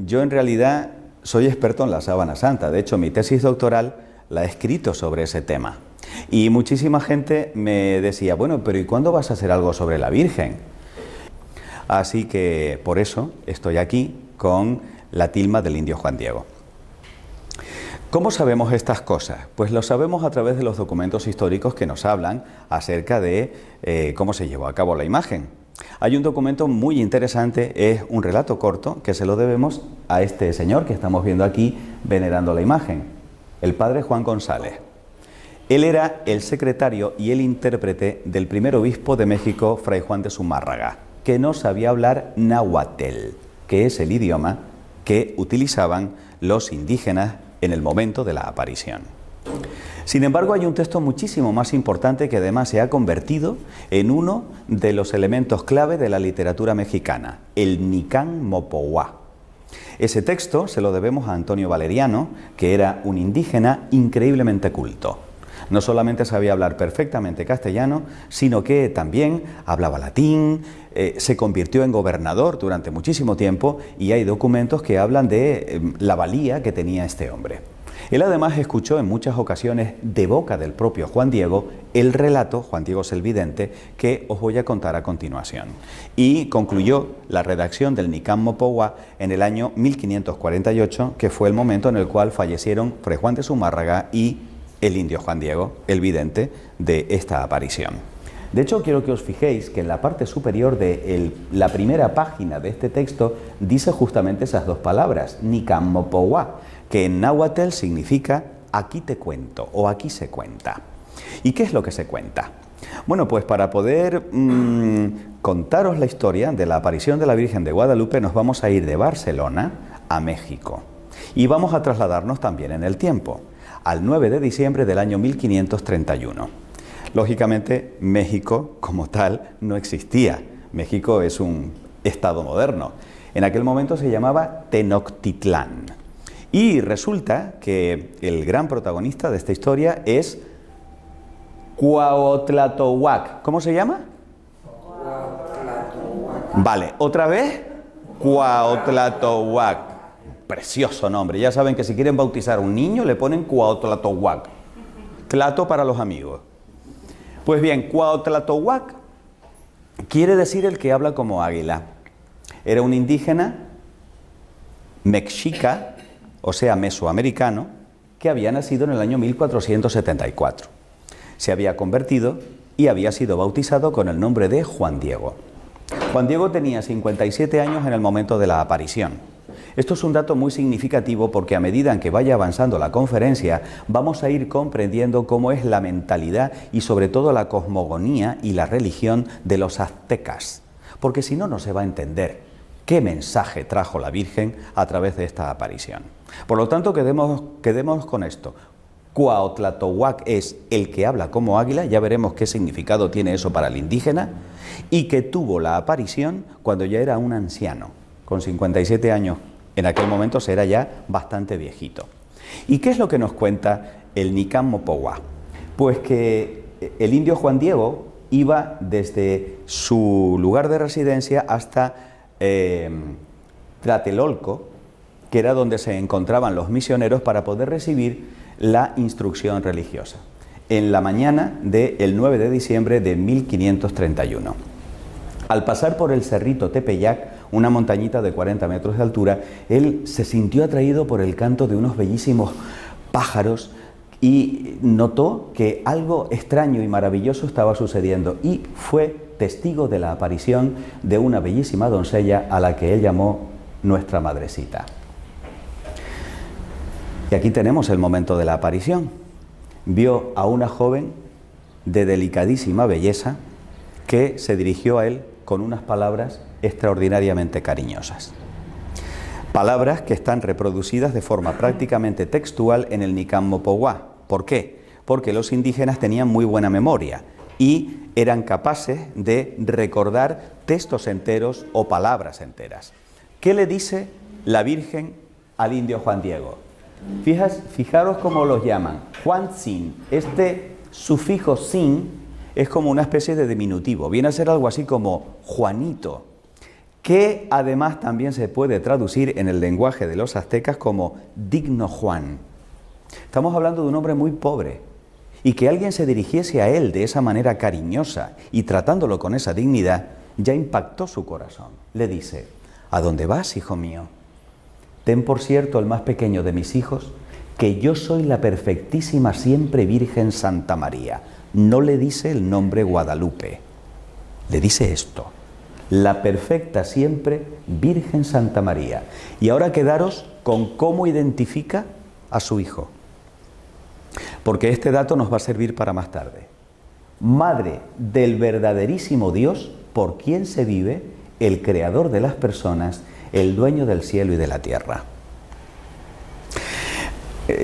yo en realidad soy experto en la sábana santa. De hecho, mi tesis doctoral la he escrito sobre ese tema. Y muchísima gente me decía, bueno, pero ¿y cuándo vas a hacer algo sobre la Virgen? Así que por eso estoy aquí con la tilma del indio Juan Diego. ¿Cómo sabemos estas cosas? Pues lo sabemos a través de los documentos históricos que nos hablan acerca de cómo se llevó a cabo la imagen. Hay un documento muy interesante, es un relato corto que se lo debemos a este señor que estamos viendo aquí venerando la imagen, el padre Juan González. Él era el secretario y el intérprete del primer obispo de México, Fray Juan de Zumárraga, que no sabía hablar náhuatl, que es el idioma que utilizaban los indígenas en el momento de la aparición. Sin embargo, hay un texto muchísimo más importante que además se ha convertido en uno de los elementos clave de la literatura mexicana, el Nicán Mopohuá. Ese texto se lo debemos a Antonio Valeriano, que era un indígena increíblemente culto. No solamente sabía hablar perfectamente castellano, sino que también hablaba latín, se convirtió en gobernador durante muchísimo tiempo y hay documentos que hablan de la valía que tenía este hombre. Él además escuchó en muchas ocasiones de boca del propio Juan Diego el relato, Juan Diego es el vidente, que os voy a contar a continuación. Y concluyó la redacción del Nicán Mopohuá en el año 1548, que fue el momento en el cual fallecieron Fray Juan de Zumárraga y el indio Juan Diego, el vidente de esta aparición. De hecho, quiero que os fijéis que en la parte superior de la primera página de este texto dice justamente esas dos palabras, Nicán Mopohuá, que en náhuatl significa aquí te cuento o aquí se cuenta. ¿Y qué es lo que se cuenta? Bueno, pues para poder contaros la historia de la aparición de la Virgen de Guadalupe nos vamos a ir de Barcelona a México y vamos a trasladarnos también en el tiempo, al 9 de diciembre del año 1531. Lógicamente, México como tal no existía. México es un estado moderno. En aquel momento se llamaba Tenochtitlán. Y resulta que el gran protagonista de esta historia es Cuauhtlatohuac. ¿Cómo se llama? Cuauhtlatohuac. Vale, otra vez, Cuauhtlatohuac. Precioso nombre. Ya saben que si quieren bautizar a un niño le ponen Cuauhtlatohuac. Tlato para los amigos. Pues bien, Cuauhtlatohuac quiere decir el que habla como águila. Era un indígena mexica, o sea, mesoamericano, que había nacido en el año 1474. Se había convertido y había sido bautizado con el nombre de Juan Diego. Juan Diego tenía 57 años en el momento de la aparición. Esto es un dato muy significativo porque a medida en que vaya avanzando la conferencia vamos a ir comprendiendo cómo es la mentalidad y sobre todo la cosmogonía y la religión de los aztecas, porque si no, no se va a entender qué mensaje trajo la Virgen a través de esta aparición. Por lo tanto, quedémonos con esto. Cuauhtlatohuac es el que habla como águila, ya veremos qué significado tiene eso para el indígena, y que tuvo la aparición cuando ya era un anciano, con 57 años. En aquel momento era ya bastante viejito. ¿Y qué es lo que nos cuenta el Nicán Mopohuá? Pues que el indio Juan Diego iba desde su lugar de residencia hasta Tlatelolco, que era donde se encontraban los misioneros para poder recibir la instrucción religiosa, en la mañana del 9 de diciembre de 1531. Al pasar por el cerrito Tepeyac, una montañita de 40 metros de altura, él se sintió atraído por el canto de unos bellísimos pájaros y notó que algo extraño y maravilloso estaba sucediendo y fue testigo de la aparición de una bellísima doncella a la que él llamó Nuestra Madrecita. Y aquí tenemos el momento de la aparición. Vio a una joven de delicadísima belleza que se dirigió a él con unas palabras extraordinariamente cariñosas. Palabras que están reproducidas de forma prácticamente textual en el Nicán Mopohuá. ¿Por qué? Porque los indígenas tenían muy buena memoria y eran capaces de recordar textos enteros o palabras enteras. ¿Qué le dice la Virgen al indio Juan Diego? Fijaros cómo los llaman. Juan Sin. Este sufijo sin es como una especie de diminutivo. Viene a ser algo así como Juanito. que además también se puede traducir en el lenguaje de los aztecas como digno Juan. Estamos hablando de un hombre muy pobre, y que alguien se dirigiese a él de esa manera cariñosa y tratándolo con esa dignidad, ya impactó su corazón. Le dice: ¿a dónde vas, hijo mío? Ten por cierto, el más pequeño de mis hijos, que yo soy la perfectísima siempre Virgen Santa María. No le dice el nombre Guadalupe, le dice esto: la perfecta siempre Virgen Santa María. Y ahora quedaros con cómo identifica a su hijo, porque este dato nos va a servir para más tarde. Madre del verdaderísimo Dios, por quien se vive, el creador de las personas, el dueño del cielo y de la tierra.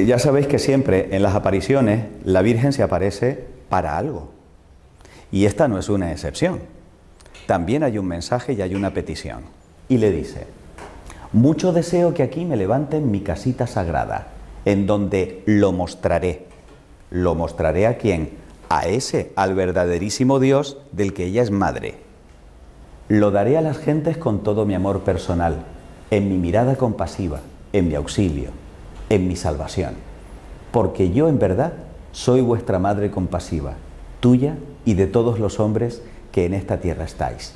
Ya sabéis que siempre en las apariciones la Virgen se aparece para algo, y esta no es una excepción. También hay un mensaje y hay una petición, y le dice: mucho deseo que aquí me levanten mi casita sagrada, en donde lo mostraré. ¿Lo mostraré a quién? A ese, al verdaderísimo Dios del que ella es madre. Lo daré a las gentes con todo mi amor personal, en mi mirada compasiva, en mi auxilio, en mi salvación. Porque yo en verdad soy vuestra madre compasiva, tuya y de todos los hombres que en esta tierra estáis.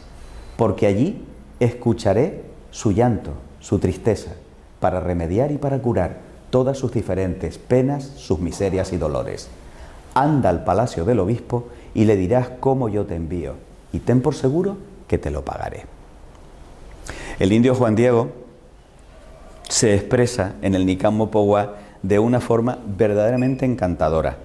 Porque allí escucharé su llanto, su tristeza, para remediar y para curar todas sus diferentes penas, sus miserias y dolores. Anda al palacio del obispo y le dirás cómo yo te envío, y ten por seguro que te lo pagaré. El indio Juan Diego se expresa en el Nican Mopogua de una forma verdaderamente encantadora.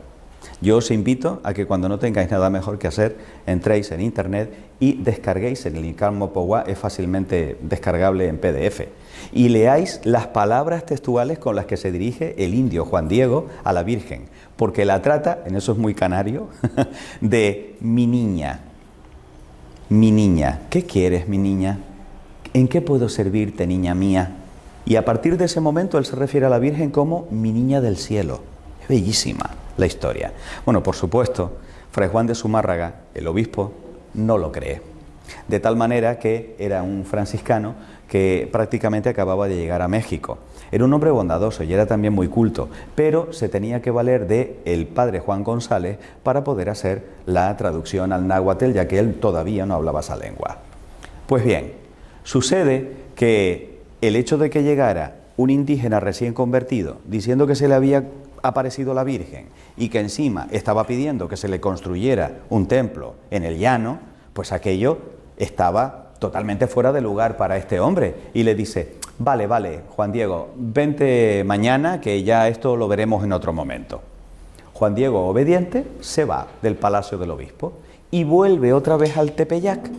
Yo os invito a que cuando no tengáis nada mejor que hacer, entréis en internet y descarguéis el Nican Mopogua, es fácilmente descargable en PDF, y leáis las palabras textuales con las que se dirige el indio Juan Diego a la Virgen, porque la trata, en eso es muy canario, de mi niña. Mi niña, ¿qué quieres, mi niña? ¿En qué puedo servirte, niña mía? Y a partir de ese momento él se refiere a la Virgen como mi niña del cielo. Es bellísima la historia. Bueno, por supuesto, Fray Juan de Zumárraga, el obispo, no lo cree. De tal manera que era un franciscano que prácticamente acababa de llegar a México. Era un hombre bondadoso y era también muy culto, pero se tenía que valer de el padre Juan González para poder hacer la traducción al náhuatl, ya que él todavía no hablaba esa lengua. Pues bien, sucede que el hecho de que llegara un indígena recién convertido diciendo que se le había aparecido la Virgen y que encima estaba pidiendo que se le construyera un templo en el llano, pues aquello estaba totalmente fuera de lugar para este hombre, y le dice: vale, Juan Diego, vente mañana, que ya esto lo veremos en otro momento. Juan Diego, obediente, se va del palacio del obispo y vuelve otra vez al Tepeyac,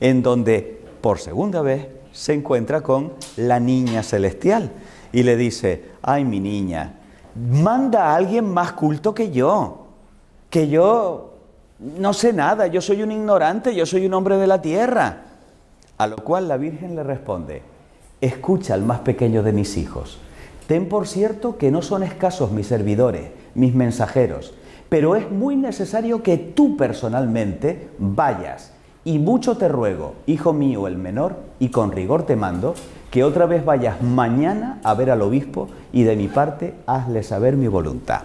en donde por segunda vez se encuentra con la niña celestial y le dice: ay, mi niña, manda a alguien más culto que yo no sé nada, yo soy un ignorante, yo soy un hombre de la tierra. A lo cual la Virgen le responde: escucha al más pequeño de mis hijos, ten por cierto que no son escasos mis servidores, mis mensajeros, pero es muy necesario que tú personalmente vayas, y mucho te ruego, hijo mío el menor, y con rigor te mando, que otra vez vayas mañana a ver al obispo, y de mi parte hazle saber mi voluntad.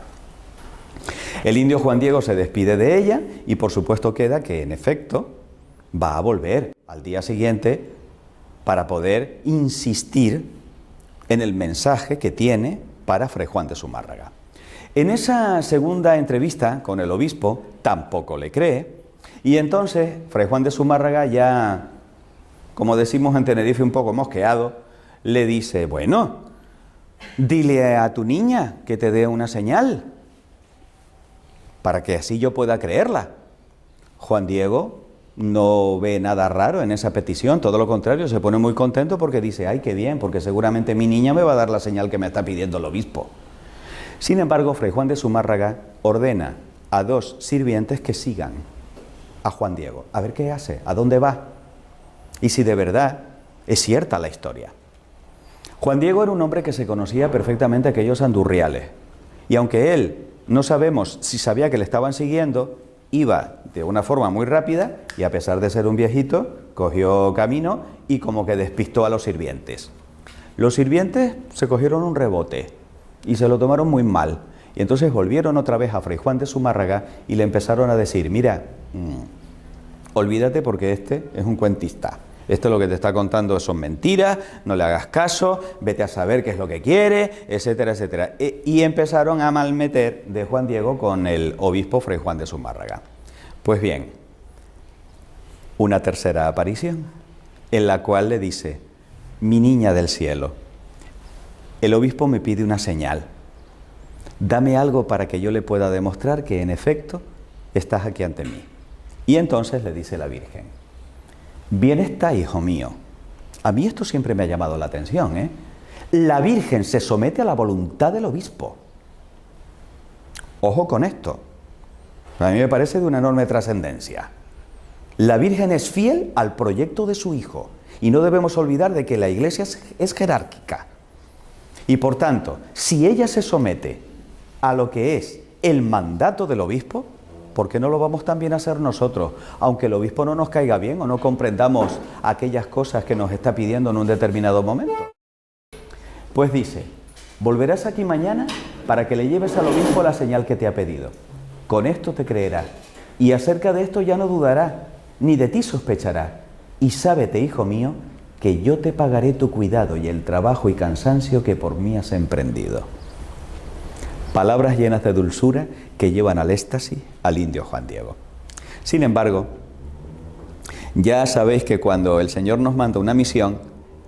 El indio Juan Diego se despide de ella y por supuesto queda que en efecto va a volver al día siguiente para poder insistir en el mensaje que tiene para Fray Juan de Zumárraga. En esa segunda entrevista con el obispo tampoco le cree, y entonces Fray Juan de Zumárraga, ya como decimos en Tenerife un poco mosqueado, le dice: bueno, dile a tu niña que te dé una señal para que así yo pueda creerla. Juan Diego no ve nada raro en esa petición, todo lo contrario, se pone muy contento porque dice: ay, qué bien, porque seguramente mi niña me va a dar la señal que me está pidiendo el obispo. Sin embargo, Fray Juan de Zumárraga ordena a dos sirvientes que sigan a Juan Diego, a ver qué hace, a dónde va, y si de verdad es cierta la historia. Juan Diego era un hombre que se conocía perfectamente a aquellos andurriales, y aunque él no sabemos si sabía que le estaban siguiendo, iba de una forma muy rápida y a pesar de ser un viejito, cogió camino y como que despistó a los sirvientes. Los sirvientes se cogieron un rebote y se lo tomaron muy mal. Y entonces volvieron otra vez a Fray Juan de Zumárraga y le empezaron a decir, mira, olvídate porque este es un cuentista. Esto lo que te está contando son mentiras, no le hagas caso, vete a saber qué es lo que quiere, etcétera, etcétera. Y empezaron a malmeter de Juan Diego con el obispo Fray Juan de Zumárraga. Pues bien, una tercera aparición en la cual le dice, mi niña del cielo, el obispo me pide una señal. Dame algo para que yo le pueda demostrar que en efecto estás aquí ante mí. Y entonces le dice la Virgen, bien está, hijo mío. A mí esto siempre me ha llamado la atención, ¿eh? La Virgen se somete a la voluntad del obispo. Ojo con esto. A mí me parece de una enorme trascendencia. La Virgen es fiel al proyecto de su hijo. Y no debemos olvidar de que la Iglesia es jerárquica. Y por tanto, si ella se somete a lo que es el mandato del obispo, ¿por qué no lo vamos también a hacer nosotros? Aunque el obispo no nos caiga bien o no comprendamos aquellas cosas que nos está pidiendo en un determinado momento. Pues dice, volverás aquí mañana para que le lleves al obispo la señal que te ha pedido. Con esto te creerá, y acerca de esto ya no dudará, ni de ti sospechará. Y sábete, hijo mío, que yo te pagaré tu cuidado y el trabajo y cansancio que por mí has emprendido. Palabras llenas de dulzura que llevan al éxtasis al indio Juan Diego. Sin embargo, ya sabéis que cuando el Señor nos manda una misión,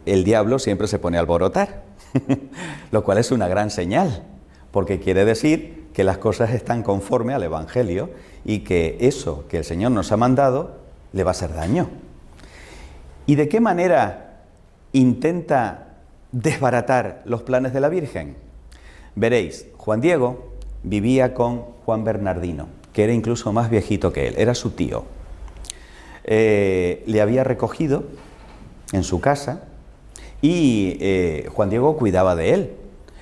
el diablo siempre se pone a alborotar, lo cual es una gran señal, porque quiere decir que las cosas están conforme al Evangelio y que eso que el Señor nos ha mandado le va a hacer daño. ¿Y de qué manera intenta desbaratar los planes de la Virgen? Veréis, Juan Diego vivía con Juan Bernardino, que era incluso más viejito que él, era su tío. Le había recogido en su casa y Juan Diego cuidaba de él.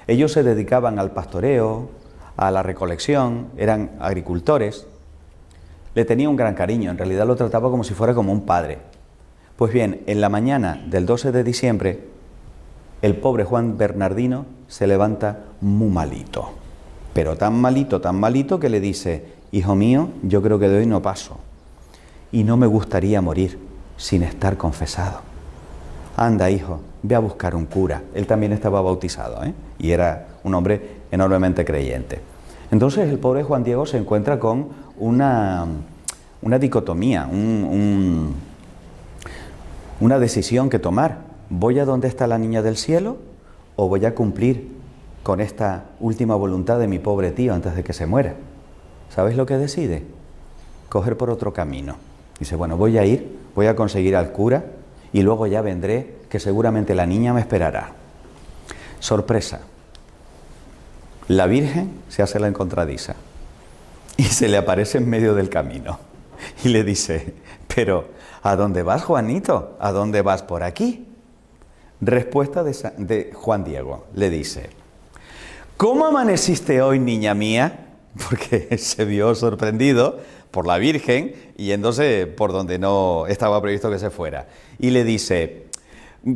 Ellos se dedicaban al pastoreo, a la recolección, eran agricultores. Le tenía un gran cariño, en realidad lo trataba como si fuera como un padre. Pues bien, en la mañana del 12 de diciembre, el pobre Juan Bernardino se levanta muy malito, pero tan malito que le dice, hijo mío, yo creo que de hoy no paso y no me gustaría morir sin estar confesado. Anda, hijo, ve a buscar un cura. Él también estaba bautizado, y era un hombre enormemente creyente. Entonces el pobre Juan Diego se encuentra con una dicotomía, una decisión que tomar. ¿Voy a donde está la niña del cielo o voy a cumplir con esta última voluntad de mi pobre tío antes de que se muera? ¿Sabéis lo que decide? Coger por otro camino. Dice, bueno, voy a conseguir al cura y luego ya vendré, que seguramente la niña me esperará. Sorpresa. La Virgen se hace la encontradiza y se le aparece en medio del camino y le dice, pero ¿a dónde vas, Juanito? ¿A dónde vas por aquí? Respuesta de Juan Diego, le dice, ¿cómo amaneciste hoy, niña mía? Porque se vio sorprendido por la Virgen yéndose por donde no estaba previsto que se fuera. Y le dice,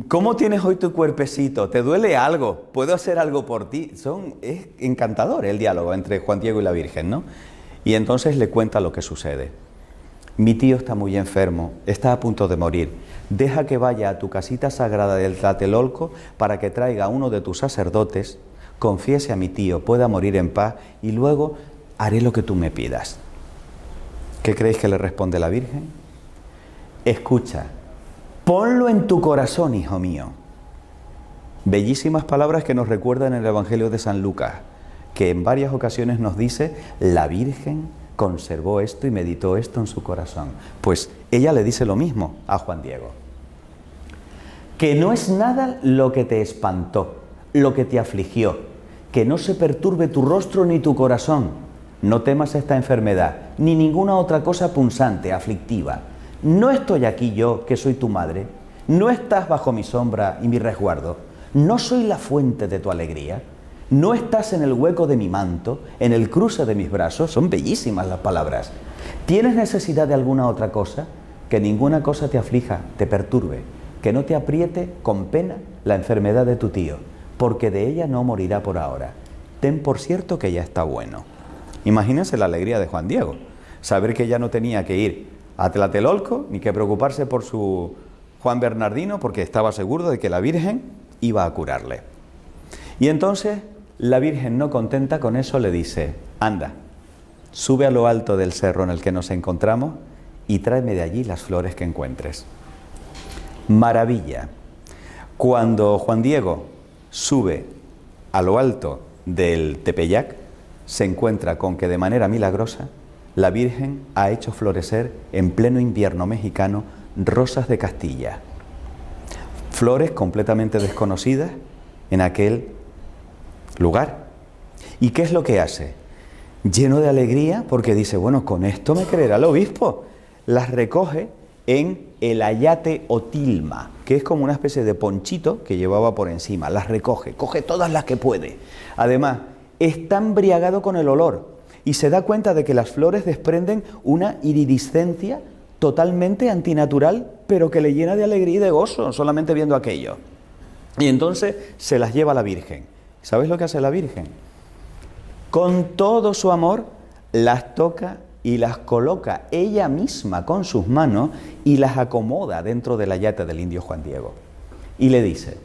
¿cómo tienes hoy tu cuerpecito? ¿Te duele algo? ¿Puedo hacer algo por ti? Es encantador el diálogo entre Juan Diego y la Virgen, ¿no? Y entonces le cuenta lo que sucede. Mi tío está muy enfermo, está a punto de morir. Deja que vaya a tu casita sagrada del Tlatelolco para que traiga a uno de tus sacerdotes, confiese a mi tío, pueda morir en paz y luego haré lo que tú me pidas. ¿Qué creéis que le responde la Virgen? Escucha, ponlo en tu corazón, hijo mío. Bellísimas palabras que nos recuerdan en el Evangelio de San Lucas, que en varias ocasiones nos dice, la Virgen conservó esto y meditó esto en su corazón. Pues ella le dice lo mismo a Juan Diego. Que no es nada lo que te espantó, lo que te afligió, que no se perturbe tu rostro ni tu corazón. No temas esta enfermedad, ni ninguna otra cosa punzante, aflictiva. ¿No estoy aquí yo, que soy tu madre? ¿No estás bajo mi sombra y mi resguardo? ¿No soy la fuente de tu alegría? ¿No estás en el hueco de mi manto, en el cruce de mis brazos? Son bellísimas las palabras. ¿Tienes necesidad de alguna otra cosa? que ninguna cosa te aflija, te perturbe, que no te apriete con pena la enfermedad de tu tío, porque de ella no morirá por ahora. Ten por cierto que ya está bueno. Imagínense la alegría de Juan Diego, saber que ya no tenía que ir a Tlatelolco ni que preocuparse por su Juan Bernardino, porque estaba seguro de que la Virgen iba a curarle. Y entonces la Virgen, no contenta con eso, le dice: anda, sube a lo alto del cerro en el que nos encontramos y tráeme de allí las flores que encuentres. Maravilla. Cuando Juan Diego sube a lo alto del Tepeyac, se encuentra con que de manera milagrosa la Virgen ha hecho florecer en pleno invierno mexicano rosas de Castilla. Flores completamente desconocidas en aquel lugar. ¿Y qué es lo que hace? Lleno de alegría, porque dice: bueno, con esto me creerá el obispo. Las recoge en el ayate o tilma, que es como una especie de ponchito que llevaba por encima. Las recoge, coge todas las que puede. Además, está embriagado con el olor y se da cuenta de que las flores desprenden una iridiscencia totalmente antinatural, pero que le llena de alegría y de gozo solamente viendo aquello. Y entonces se las lleva a la Virgen. ¿Sabes lo que hace la Virgen? Con todo su amor las toca y las coloca ella misma con sus manos y las acomoda dentro del ayate del indio Juan Diego. Y le dice: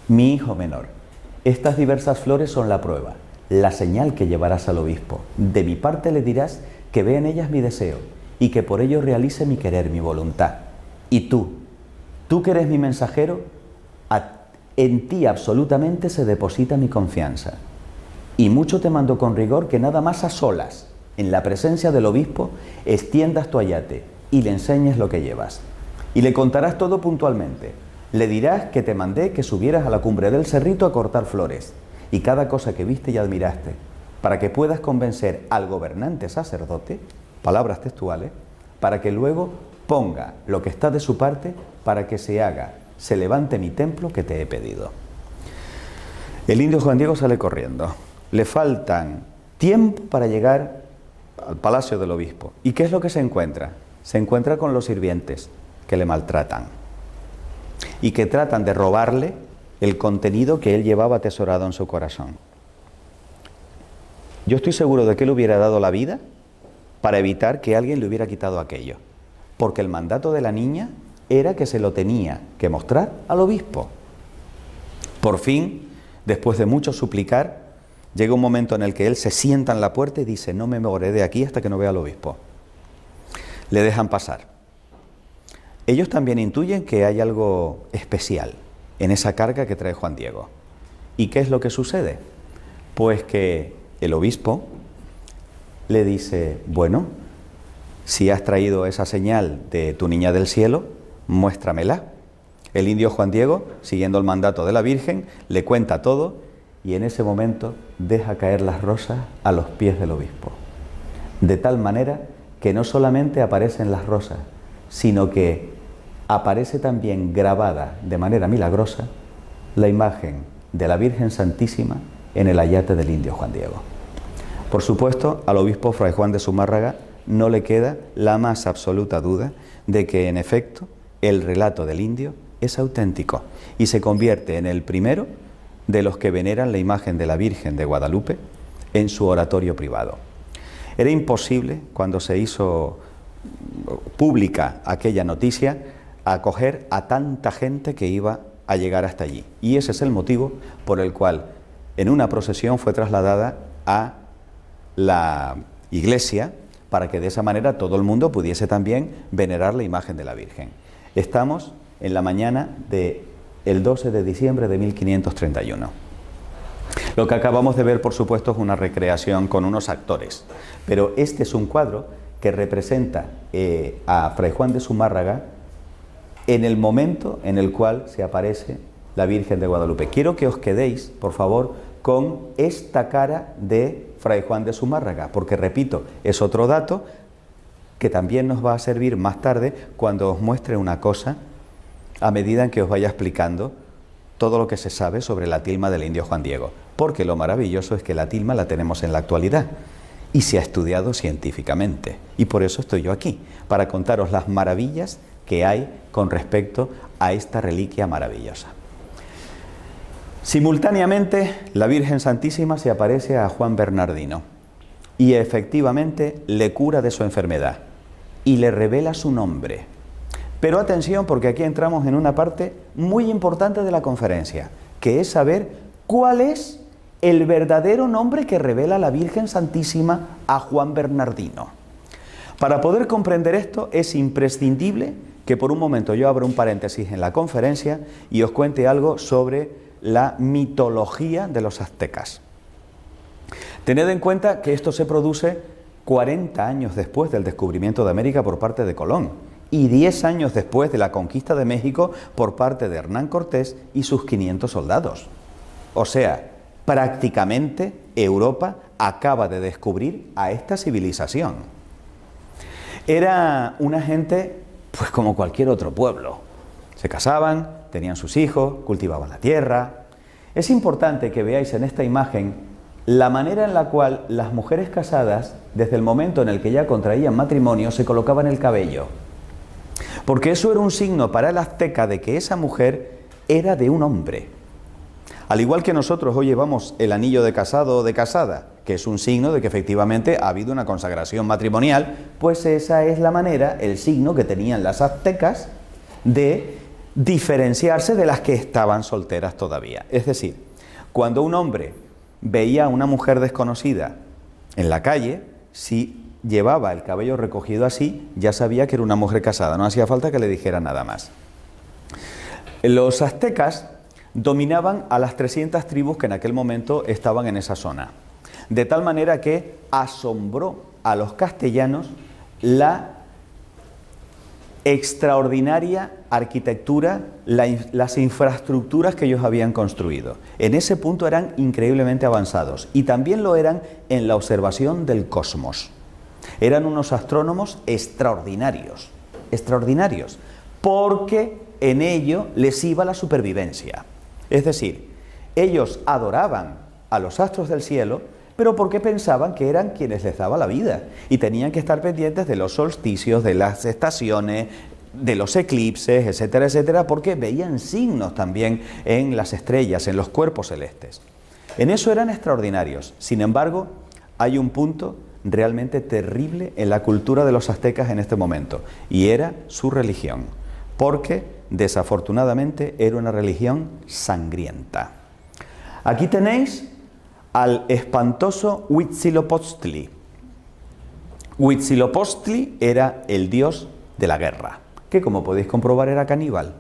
mi hijo menor, estas diversas flores son la prueba, la señal que llevarás al obispo. De mi parte le dirás que vea en ellas mi deseo y que por ello realice mi querer, mi voluntad. Y tú que eres mi mensajero, en ti absolutamente se deposita mi confianza. Y mucho te mando con rigor que nada más a solas, en la presencia del obispo, extiendas tu ayate y le enseñes lo que llevas. Y le contarás todo puntualmente. Le dirás que te mandé que subieras a la cumbre del cerrito a cortar flores, y cada cosa que viste y admiraste, para que puedas convencer al gobernante sacerdote, palabras textuales, para que luego ponga lo que está de su parte para que se levante mi templo que te he pedido. El indio Juan Diego sale corriendo. Le faltan tiempo para llegar al palacio del obispo. ¿Y qué es lo que se encuentra? Se encuentra con los sirvientes que le maltratan y que tratan de robarle el contenido que él llevaba atesorado en su corazón. Yo estoy seguro de que él hubiera dado la vida para evitar que alguien le hubiera quitado aquello, porque el mandato de la niña era que se lo tenía que mostrar al obispo. Por fin, después de mucho suplicar, llega un momento en el que él se sienta en la puerta y dice: no me moveré de aquí hasta que no vea al obispo. Le dejan pasar. Ellos también intuyen que hay algo especial en esa carga que trae Juan Diego. ¿Y qué es lo que sucede? Pues que el obispo le dice: bueno, si has traído esa señal de tu niña del cielo, muéstramela. El indio Juan Diego, siguiendo el mandato de la Virgen, le cuenta todo y en ese momento deja caer las rosas a los pies del obispo. De tal manera que no solamente aparecen las rosas, sino que aparece también grabada de manera milagrosa la imagen de la Virgen Santísima en el ayate del indio Juan Diego. Por supuesto, al obispo Fray Juan de Zumárraga no le queda la más absoluta duda de que, en efecto, el relato del indio es auténtico y se convierte en el primero de los que veneran la imagen de la Virgen de Guadalupe en su oratorio privado. Era imposible, cuando se hizo pública aquella noticia, acoger a tanta gente que iba a llegar hasta allí. Y ese es el motivo por el cual en una procesión fue trasladada a la iglesia, para que de esa manera todo el mundo pudiese también venerar la imagen de la Virgen. Estamos en la mañana del 12 de diciembre de 1531. Lo que acabamos de ver, por supuesto, es una recreación con unos actores, pero este es un cuadro que representa a Fray Juan de Zumárraga en el momento en el cual se aparece la Virgen de Guadalupe. Quiero que os quedéis, por favor, con esta cara de Fray Juan de Zumárraga, porque, repito, es otro dato que también nos va a servir más tarde cuando os muestre una cosa a medida en que os vaya explicando todo lo que se sabe sobre la tilma del indio Juan Diego, porque lo maravilloso es que la tilma la tenemos en la actualidad y se ha estudiado científicamente. Y por eso estoy yo aquí, para contaros las maravillas que hay con respecto a esta reliquia maravillosa. Simultáneamente, la Virgen Santísima se aparece a Juan Bernardino y efectivamente le cura de su enfermedad y le revela su nombre. Pero atención, porque aquí entramos en una parte muy importante de la conferencia, que es saber cuál es el verdadero nombre que revela la Virgen Santísima a Juan Bernardino. Para poder comprender esto es imprescindible que por un momento yo abra un paréntesis en la conferencia y os cuente algo sobre la mitología de los aztecas. Tened en cuenta que esto se produce 40 años después del descubrimiento de América por parte de Colón y 10 años después de la conquista de México por parte de Hernán Cortés y sus 500 soldados. O sea, prácticamente Europa acaba de descubrir a esta civilización. Era una gente, pues como cualquier otro pueblo. Se casaban, tenían sus hijos, cultivaban la tierra. Es importante que veáis en esta imagen la manera en la cual las mujeres casadas, desde el momento en el que ya contraían matrimonio, se colocaban el cabello. Porque eso era un signo para el azteca de que esa mujer era de un hombre. Al igual que nosotros hoy llevamos el anillo de casado o de casada, que es un signo de que efectivamente ha habido una consagración matrimonial, pues esa es la manera, el signo que tenían las aztecas de diferenciarse de las que estaban solteras todavía. Es decir, cuando un hombre veía a una mujer desconocida en la calle, si llevaba el cabello recogido así, ya sabía que era una mujer casada, no hacía falta que le dijera nada más. Los aztecas dominaban a las 300 tribus que en aquel momento estaban en esa zona, de tal manera que asombró a los castellanos la extraordinaria arquitectura, las infraestructuras que ellos habían construido. En ese punto eran increíblemente avanzados y también lo eran en la observación del cosmos. Eran unos astrónomos extraordinarios, porque en ello les iba la supervivencia. Es decir, ellos adoraban a los astros del cielo, pero porque pensaban que eran quienes les daba la vida y tenían que estar pendientes de los solsticios, de las estaciones, de los eclipses, etcétera, etcétera, porque veían signos también en las estrellas, en los cuerpos celestes. En eso eran extraordinarios. Sin embargo, hay un punto realmente terrible en la cultura de los aztecas en este momento, y era su religión, porque desafortunadamente era una religión sangrienta. Aquí tenéis al espantoso Huitzilopochtli. Huitzilopochtli era el dios de la guerra, que como podéis comprobar era caníbal.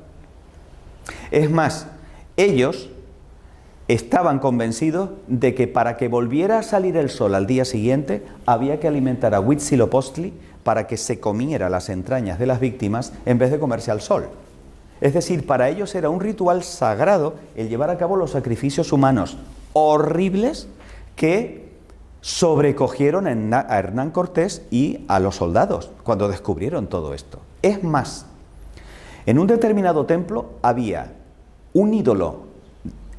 Es más, ellos estaban convencidos de que para que volviera a salir el sol al día siguiente había que alimentar a Huitzilopochtli para que se comiera las entrañas de las víctimas en vez de comerse al sol. Es decir, para ellos era un ritual sagrado el llevar a cabo los sacrificios humanos horribles que sobrecogieron a Hernán Cortés y a los soldados cuando descubrieron todo esto. Es más, en un determinado templo había un ídolo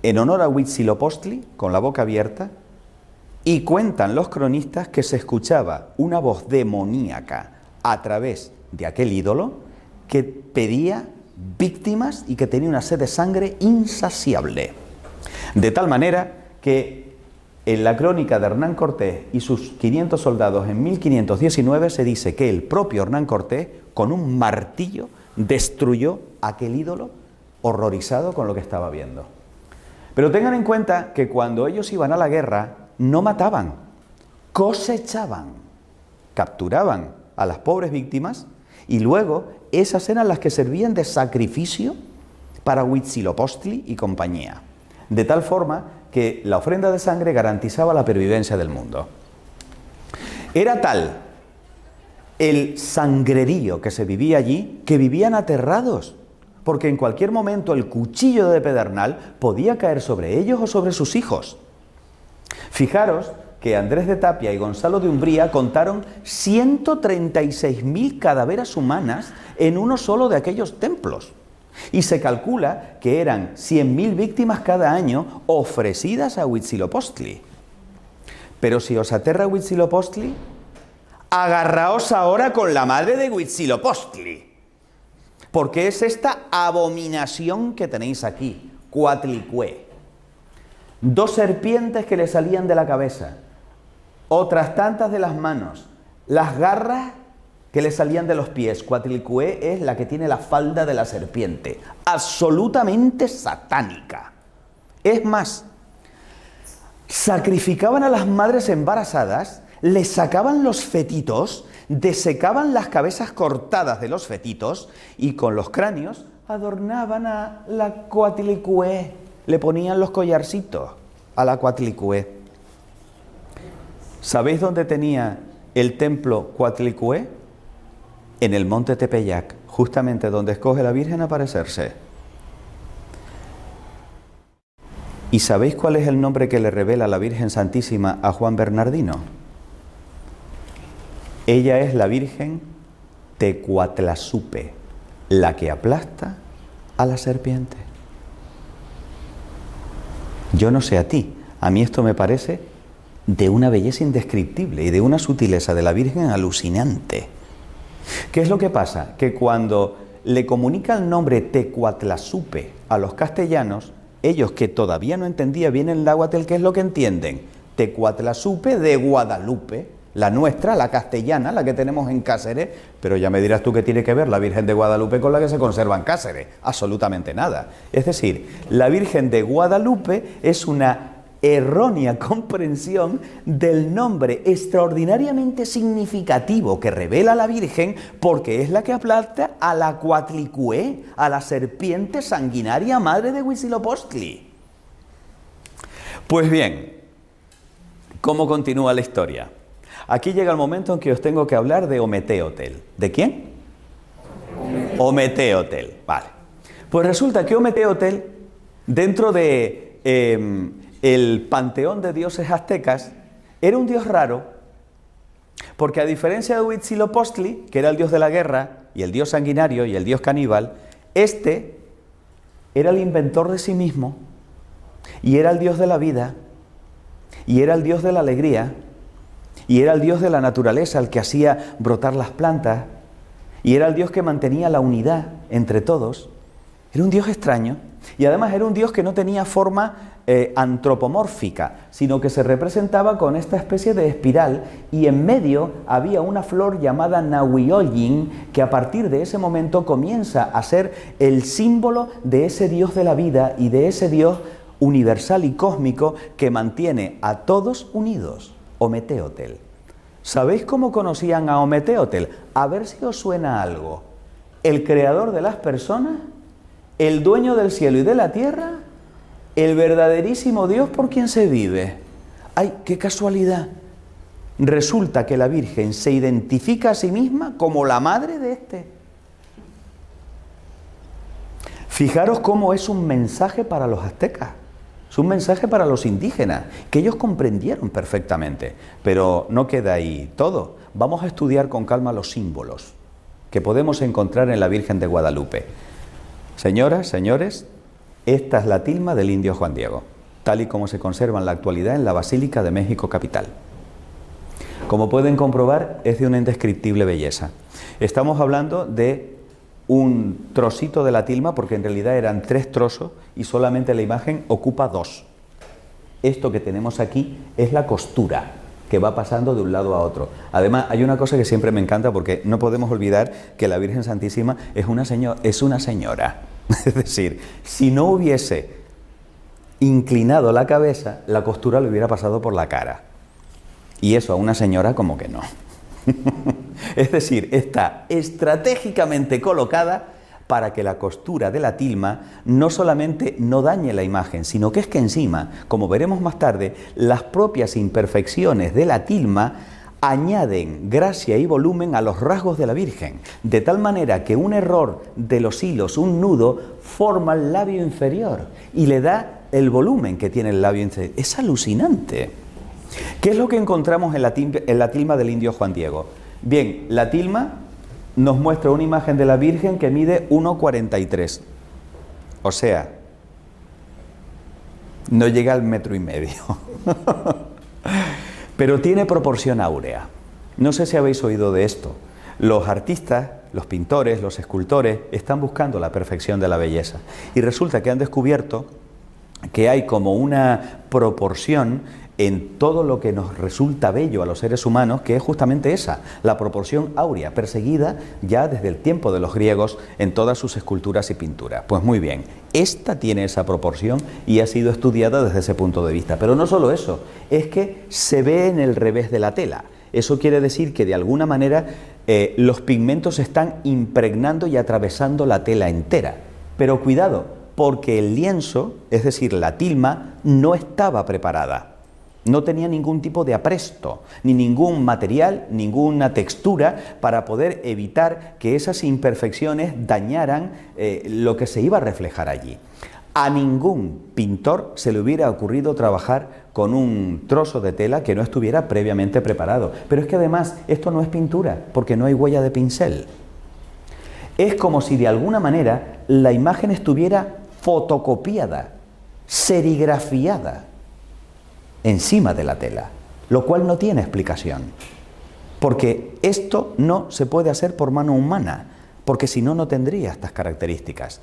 en honor a Huitzilopochtli con la boca abierta y cuentan los cronistas que se escuchaba una voz demoníaca a través de aquel ídolo que pedía víctimas y que tenía una sed de sangre insaciable. De tal manera que en la crónica de Hernán Cortés y sus 500 soldados en 1519 se dice que el propio Hernán Cortés con un martillo destruyó aquel ídolo horrorizado con lo que estaba viendo. Pero tengan en cuenta que cuando ellos iban a la guerra no mataban, cosechaban, capturaban a las pobres víctimas y luego esas eran las que servían de sacrificio para Huitzilopochtli y compañía. De tal forma que la ofrenda de sangre garantizaba la pervivencia del mundo. Era tal el sangrerío que se vivía allí que vivían aterrados, porque en cualquier momento el cuchillo de pedernal podía caer sobre ellos o sobre sus hijos. Fijaros que Andrés de Tapia y Gonzalo de Umbría contaron 136.000 cadáveres humanas en uno solo de aquellos templos. Y se calcula que eran 100.000 víctimas cada año ofrecidas a Huitzilopochtli. Pero si os aterra Huitzilopochtli, agarraos ahora con la madre de Huitzilopochtli. Porque es esta abominación que tenéis aquí, Coatlicue. 2 serpientes que le salían de la cabeza, otras tantas de las manos, las garras que le salían de los pies. Coatlicue es la que tiene la falda de la serpiente, absolutamente satánica. Es más, sacrificaban a las madres embarazadas, les sacaban los fetitos, desecaban las cabezas cortadas de los fetitos y con los cráneos adornaban a la Coatlicue, le ponían los collarcitos a la Coatlicue. ¿Sabéis dónde tenía el templo Coatlicue? En el monte Tepeyac, justamente donde escoge la Virgen aparecerse. ¿Y sabéis cuál es el nombre que le revela la Virgen Santísima a Juan Bernardino? Ella es la Virgen Tecuatlazupe, la que aplasta a la serpiente. Yo no sé a ti, a mí esto me parece de una belleza indescriptible y de una sutileza de la Virgen alucinante. ¿Qué es lo que pasa? Que cuando le comunica el nombre Tecuatlazupe a los castellanos, ellos que todavía no entendían bien el náhuatl, ¿qué es lo que entienden? Tecuatlazupe de Guadalupe, la nuestra, la castellana, la que tenemos en Cáceres, pero ya me dirás tú qué tiene que ver la Virgen de Guadalupe con la que se conserva en Cáceres. Absolutamente nada. Es decir, la Virgen de Guadalupe es una errónea comprensión del nombre extraordinariamente significativo que revela la Virgen, porque es la que aplasta a la Coatlicue, a la serpiente sanguinaria madre de Huitzilopochtli. Pues bien, ¿cómo continúa la historia? Aquí llega el momento en que os tengo que hablar de Ometeotl. ¿De quién? Ometeotl. Vale. Pues resulta que Ometeotl, dentro de el panteón de dioses aztecas, era un dios raro, porque a diferencia de Huitzilopochtli, que era el dios de la guerra, y el dios sanguinario, y el dios caníbal, este era el inventor de sí mismo, y era el dios de la vida, y era el dios de la alegría, y era el dios de la naturaleza, el que hacía brotar las plantas, y era el dios que mantenía la unidad entre todos. Era un dios extraño, y además era un dios que no tenía forma antropomórfica, sino que se representaba con esta especie de espiral, y en medio había una flor llamada Nahuioyin, que a partir de ese momento comienza a ser el símbolo de ese dios de la vida y de ese dios universal y cósmico que mantiene a todos unidos. Ometeotl. ¿Sabéis cómo conocían a Ometeotl? A ver si os suena algo. El creador de las personas, el dueño del cielo y de la tierra, el verdaderísimo Dios por quien se vive. ¡Ay, qué casualidad! Resulta que la Virgen se identifica a sí misma como la madre de este. Fijaros cómo es un mensaje para los aztecas. Es un mensaje para los indígenas, que ellos comprendieron perfectamente. Pero no queda ahí todo. Vamos a estudiar con calma los símbolos que podemos encontrar en la Virgen de Guadalupe. Señoras, señores, esta es la tilma del indio Juan Diego, tal y como se conserva en la actualidad en la Basílica de México Capital. Como pueden comprobar, es de una indescriptible belleza. Estamos hablando de un trocito de la tilma, porque en realidad eran 3 trozos y solamente la imagen ocupa 2. Esto que tenemos aquí es la costura que va pasando de un lado a otro. Además, hay una cosa que siempre me encanta, porque no podemos olvidar que la Virgen Santísima es una señora. Es decir, si no hubiese inclinado la cabeza, la costura le hubiera pasado por la cara. Y eso a una señora como que no. Es decir, está estratégicamente colocada para que la costura de la tilma no solamente no dañe la imagen, sino que es que encima, como veremos más tarde, las propias imperfecciones de la tilma añaden gracia y volumen a los rasgos de la Virgen, de tal manera que un error de los hilos, un nudo, forma el labio inferior y le da el volumen que tiene el labio inferior. Es alucinante. ¿Qué es lo que encontramos en la tilma del indio Juan Diego? Bien, la tilma nos muestra una imagen de la Virgen que mide 1,43. O sea, no llega al 1,5 metros. Pero tiene proporción áurea. No sé si habéis oído de esto. Los artistas, los pintores, los escultores están buscando la perfección de la belleza. Y resulta que han descubierto que hay como una proporción en todo lo que nos resulta bello a los seres humanos, que es justamente esa, la proporción áurea, perseguida ya desde el tiempo de los griegos en todas sus esculturas y pinturas. Pues muy bien, esta tiene esa proporción y ha sido estudiada desde ese punto de vista. Pero no solo eso, es que se ve en el revés de la tela. Eso quiere decir que de alguna manera los pigmentos están impregnando y atravesando la tela entera. Pero cuidado, porque el lienzo, es decir, la tilma, no estaba preparada. No tenía ningún tipo de apresto, ni ningún material, ninguna textura para poder evitar que esas imperfecciones dañaran lo que se iba a reflejar allí. A ningún pintor se le hubiera ocurrido trabajar con un trozo de tela que no estuviera previamente preparado. Pero es que además esto no es pintura, porque no hay huella de pincel. Es como si de alguna manera la imagen estuviera fotocopiada, serigrafiada encima de la tela, lo cual no tiene explicación, porque esto no se puede hacer por mano humana, porque si no, no tendría estas características.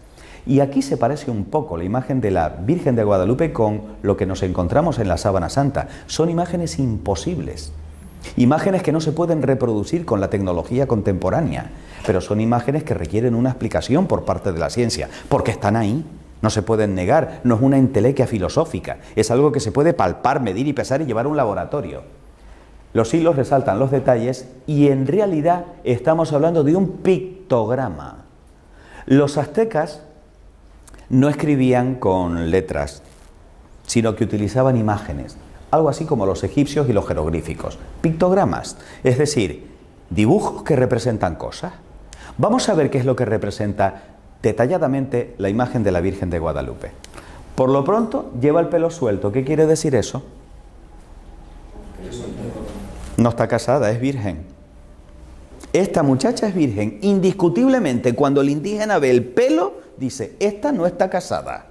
Y aquí se parece un poco la imagen de la Virgen de Guadalupe con lo que nos encontramos en la Sábana Santa. Son imágenes imposibles, imágenes que no se pueden reproducir con la tecnología contemporánea, pero son imágenes que requieren una explicación por parte de la ciencia, porque están ahí. No se pueden negar, no es una entelequia filosófica, es algo que se puede palpar, medir y pesar y llevar a un laboratorio. Los hilos resaltan los detalles y en realidad estamos hablando de un pictograma. Los aztecas no escribían con letras, sino que utilizaban imágenes, algo así como los egipcios y los jeroglíficos, pictogramas, es decir, dibujos que representan cosas. Vamos a ver qué es lo que representa detalladamente la imagen de la Virgen de Guadalupe. Por lo pronto lleva el pelo suelto. ¿Qué quiere decir eso? No está casada, es virgen. Esta muchacha es virgen. Indiscutiblemente, cuando el indígena ve el pelo, dice, esta no está casada.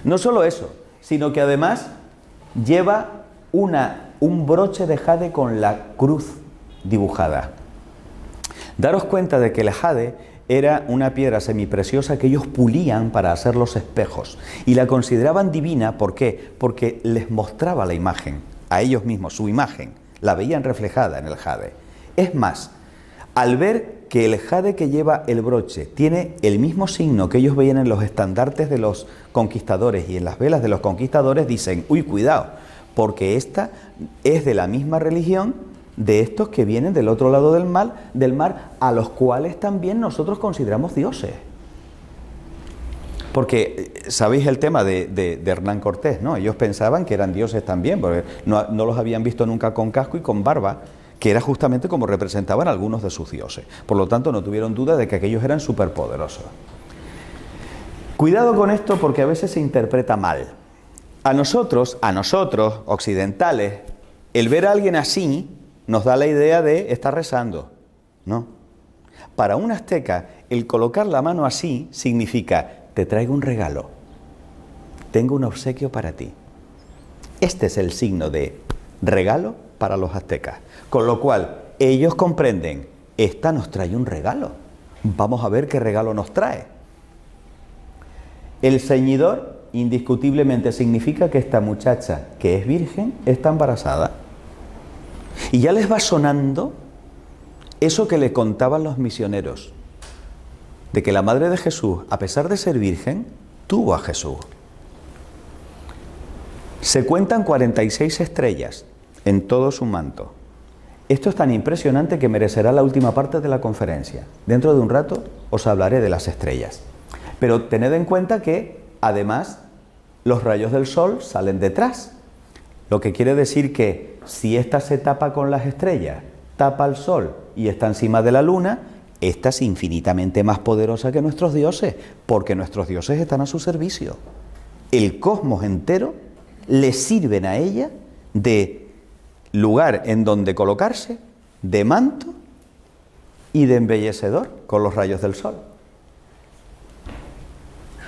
No solo eso, sino que además lleva un broche de jade con la cruz dibujada. Daros cuenta de que el jade era una piedra semipreciosa que ellos pulían para hacer los espejos y la consideraban divina. ¿Por qué? Porque les mostraba la imagen, a ellos mismos, su imagen, la veían reflejada en el jade. Es más, al ver que el jade que lleva el broche tiene el mismo signo que ellos veían en los estandartes de los conquistadores y en las velas de los conquistadores, dicen, uy, cuidado, porque esta es de la misma religión de estos que vienen del otro lado del mar, a los cuales también nosotros consideramos dioses. Porque sabéis el tema de Hernán Cortés, ¿no? Ellos pensaban que eran dioses también, porque no los habían visto nunca con casco y con barba, que era justamente como representaban algunos de sus dioses. Por lo tanto, no tuvieron duda de que aquellos eran superpoderosos. Cuidado con esto porque a veces se interpreta mal. A nosotros, occidentales, el ver a alguien así nos da la idea de estar rezando, ¿no? Para un azteca, el colocar la mano así significa, te traigo un regalo, tengo un obsequio para ti. Este es el signo de regalo para los aztecas. Con lo cual, ellos comprenden, esta nos trae un regalo, vamos a ver qué regalo nos trae. El ceñidor, indiscutiblemente, significa que esta muchacha, que es virgen, está embarazada. Y ya les va sonando eso que le contaban los misioneros, de que la madre de Jesús, a pesar de ser virgen, tuvo a Jesús. Se cuentan 46 estrellas en todo su manto. Esto es tan impresionante que merecerá la última parte de la conferencia. Dentro de un rato os hablaré de las estrellas. Pero tened en cuenta que, además, los rayos del sol salen detrás. Lo que quiere decir que si esta se tapa con las estrellas, tapa al sol y está encima de la luna, esta es infinitamente más poderosa que nuestros dioses, porque nuestros dioses están a su servicio. El cosmos entero le sirven a ella de lugar en donde colocarse, de manto y de embellecedor con los rayos del sol.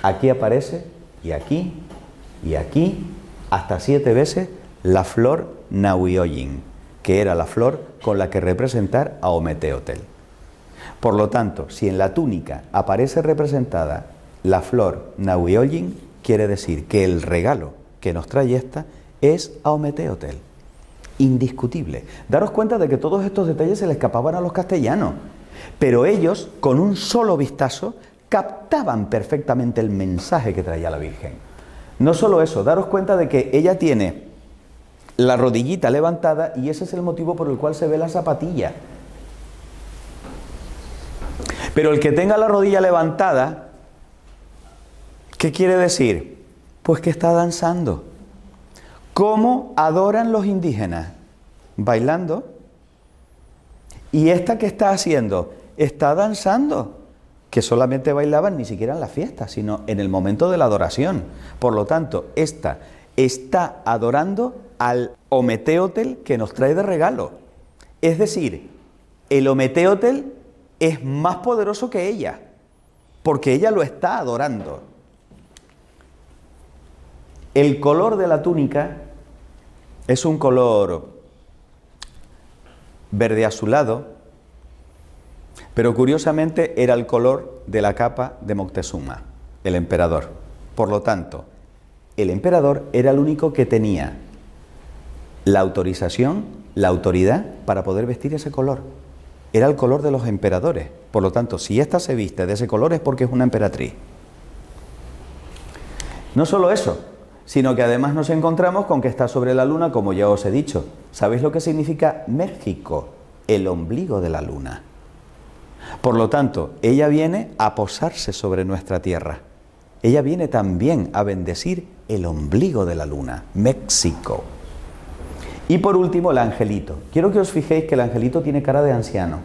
Aquí aparece, y aquí, hasta 7 veces la flor Nahuioyin, que era la flor con la que representar a Ometeotl. Por lo tanto, si en la túnica aparece representada la flor Nahuioyin, quiere decir que el regalo que nos trae esta es a Ometeotl. Indiscutible. Daros cuenta de que todos estos detalles se le escapaban a los castellanos, pero ellos, con un solo vistazo, captaban perfectamente el mensaje que traía la Virgen. No solo eso, daros cuenta de que ella tiene la rodillita levantada y ese es el motivo por el cual se ve la zapatilla. Pero el que tenga la rodilla levantada, ¿qué quiere decir? Pues que está danzando. ¿Cómo adoran los indígenas? Bailando. ¿Y esta qué está haciendo? Está danzando. Que solamente bailaban ni siquiera en la fiesta, sino en el momento de la adoración. Por lo tanto, esta está adorando al Ometeotl que nos trae de regalo. Es decir, el Ometeotl es más poderoso que ella, porque ella lo está adorando. El color de la túnica es un color verde azulado, pero curiosamente era el color de la capa de Moctezuma, el emperador. Por lo tanto, el emperador era el único que tenía la autorización, la autoridad para poder vestir ese color. Era el color de los emperadores. Por lo tanto, si ésta se viste de ese color es porque es una emperatriz. No solo eso, sino que además nos encontramos con que está sobre la luna, como ya os he dicho. ¿Sabéis lo que significa México? El ombligo de la luna. Por lo tanto, ella viene a posarse sobre nuestra tierra. Ella viene también a bendecir el ombligo de la luna, México. Y por último, el angelito. Quiero que os fijéis que el angelito tiene cara de anciano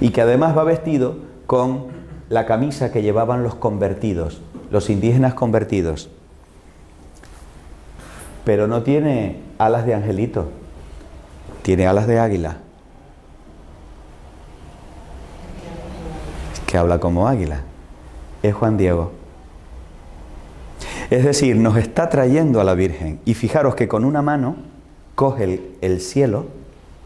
y que además va vestido con la camisa que llevaban los convertidos, los indígenas convertidos. Pero no tiene alas de angelito, tiene alas de águila. Que habla como águila. Es Juan Diego. Es decir, nos está trayendo a la Virgen. Y fijaros que con una mano coge el cielo,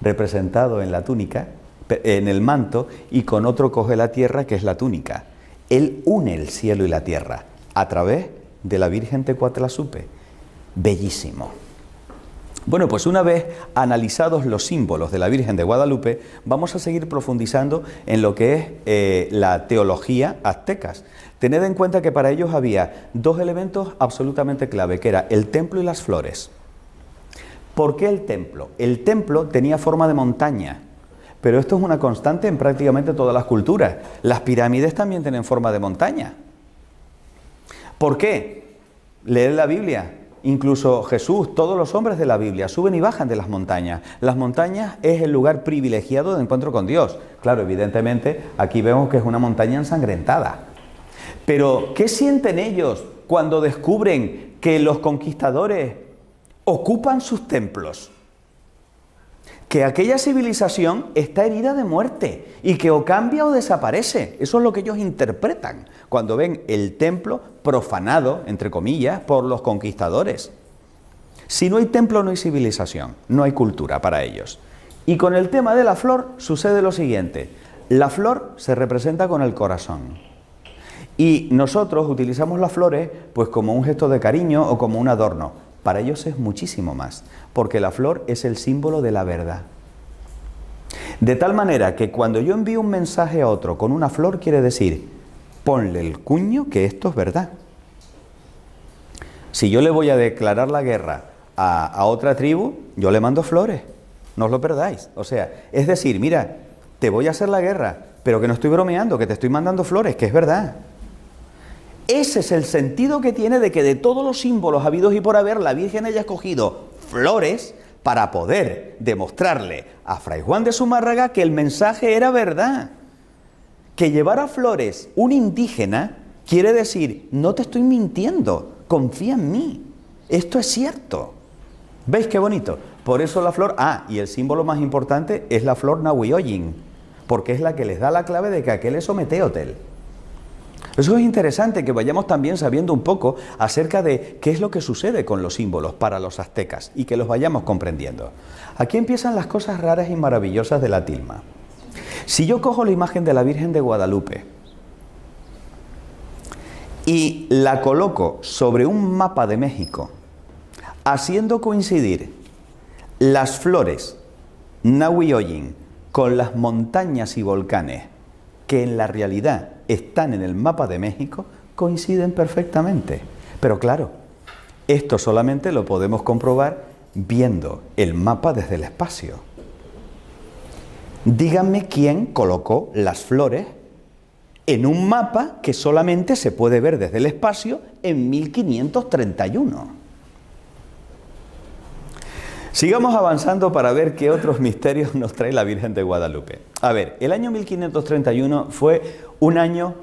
representado en la túnica, en el manto, y con otro coge la tierra, que es la túnica. Él une el cielo y la tierra a través de la Virgen Tecuatlazupe. Bellísimo. Bueno, pues una vez analizados los símbolos de la Virgen de Guadalupe, vamos a seguir profundizando en lo que es la teología aztecas. Tened en cuenta que para ellos había dos elementos absolutamente clave, que era el templo y las flores. ¿Por qué el templo? El templo tenía forma de montaña, pero esto es una constante en prácticamente todas las culturas. Las pirámides también tienen forma de montaña. ¿Por qué? Leed la Biblia. Incluso Jesús, todos los hombres de la Biblia suben y bajan de las montañas. Las montañas es el lugar privilegiado de encuentro con Dios. Claro, evidentemente, aquí vemos que es una montaña ensangrentada. Pero, ¿qué sienten ellos cuando descubren que los conquistadores ocupan sus templos? Que aquella civilización está herida de muerte y que o cambia o desaparece. Eso es lo que ellos interpretan cuando ven el templo profanado, entre comillas, por los conquistadores. Si no hay templo, no hay civilización, no hay cultura para ellos. Y con el tema de la flor sucede lo siguiente. La flor se representa con el corazón. Y nosotros utilizamos las flores pues como un gesto de cariño o como un adorno. Para ellos es muchísimo más, porque la flor es el símbolo de la verdad. De tal manera que cuando yo envío un mensaje a otro con una flor, quiere decir, ponle el cuño que esto es verdad. Si yo le voy a declarar la guerra a otra tribu, yo le mando flores, no os lo perdáis. O sea, es decir, mira, te voy a hacer la guerra, pero que no estoy bromeando, que te estoy mandando flores, que es verdad. Ese es el sentido que tiene de que de todos los símbolos habidos y por haber, la Virgen haya escogido flores para poder demostrarle a Fray Juan de Zumárraga que el mensaje era verdad. Que llevara flores un indígena quiere decir, no te estoy mintiendo, confía en mí, esto es cierto. ¿Veis qué bonito? Por eso la flor, y el símbolo más importante es la flor Nahuioyin, porque es la que les da la clave de que aquel es Ometeotl. Eso es interesante, que vayamos también sabiendo un poco acerca de qué es lo que sucede con los símbolos para los aztecas y que los vayamos comprendiendo. Aquí empiezan las cosas raras y maravillosas de la tilma. Si yo cojo la imagen de la Virgen de Guadalupe y la coloco sobre un mapa de México, haciendo coincidir las flores Nahui-Oyin con las montañas y volcanes que en la realidad están en el mapa de México, coinciden perfectamente. Pero claro, esto solamente lo podemos comprobar viendo el mapa desde el espacio. Díganme quién colocó las flores en un mapa que solamente se puede ver desde el espacio en 1531. Sigamos avanzando para ver qué otros misterios nos trae la Virgen de Guadalupe. A ver, el año 1531 fue un año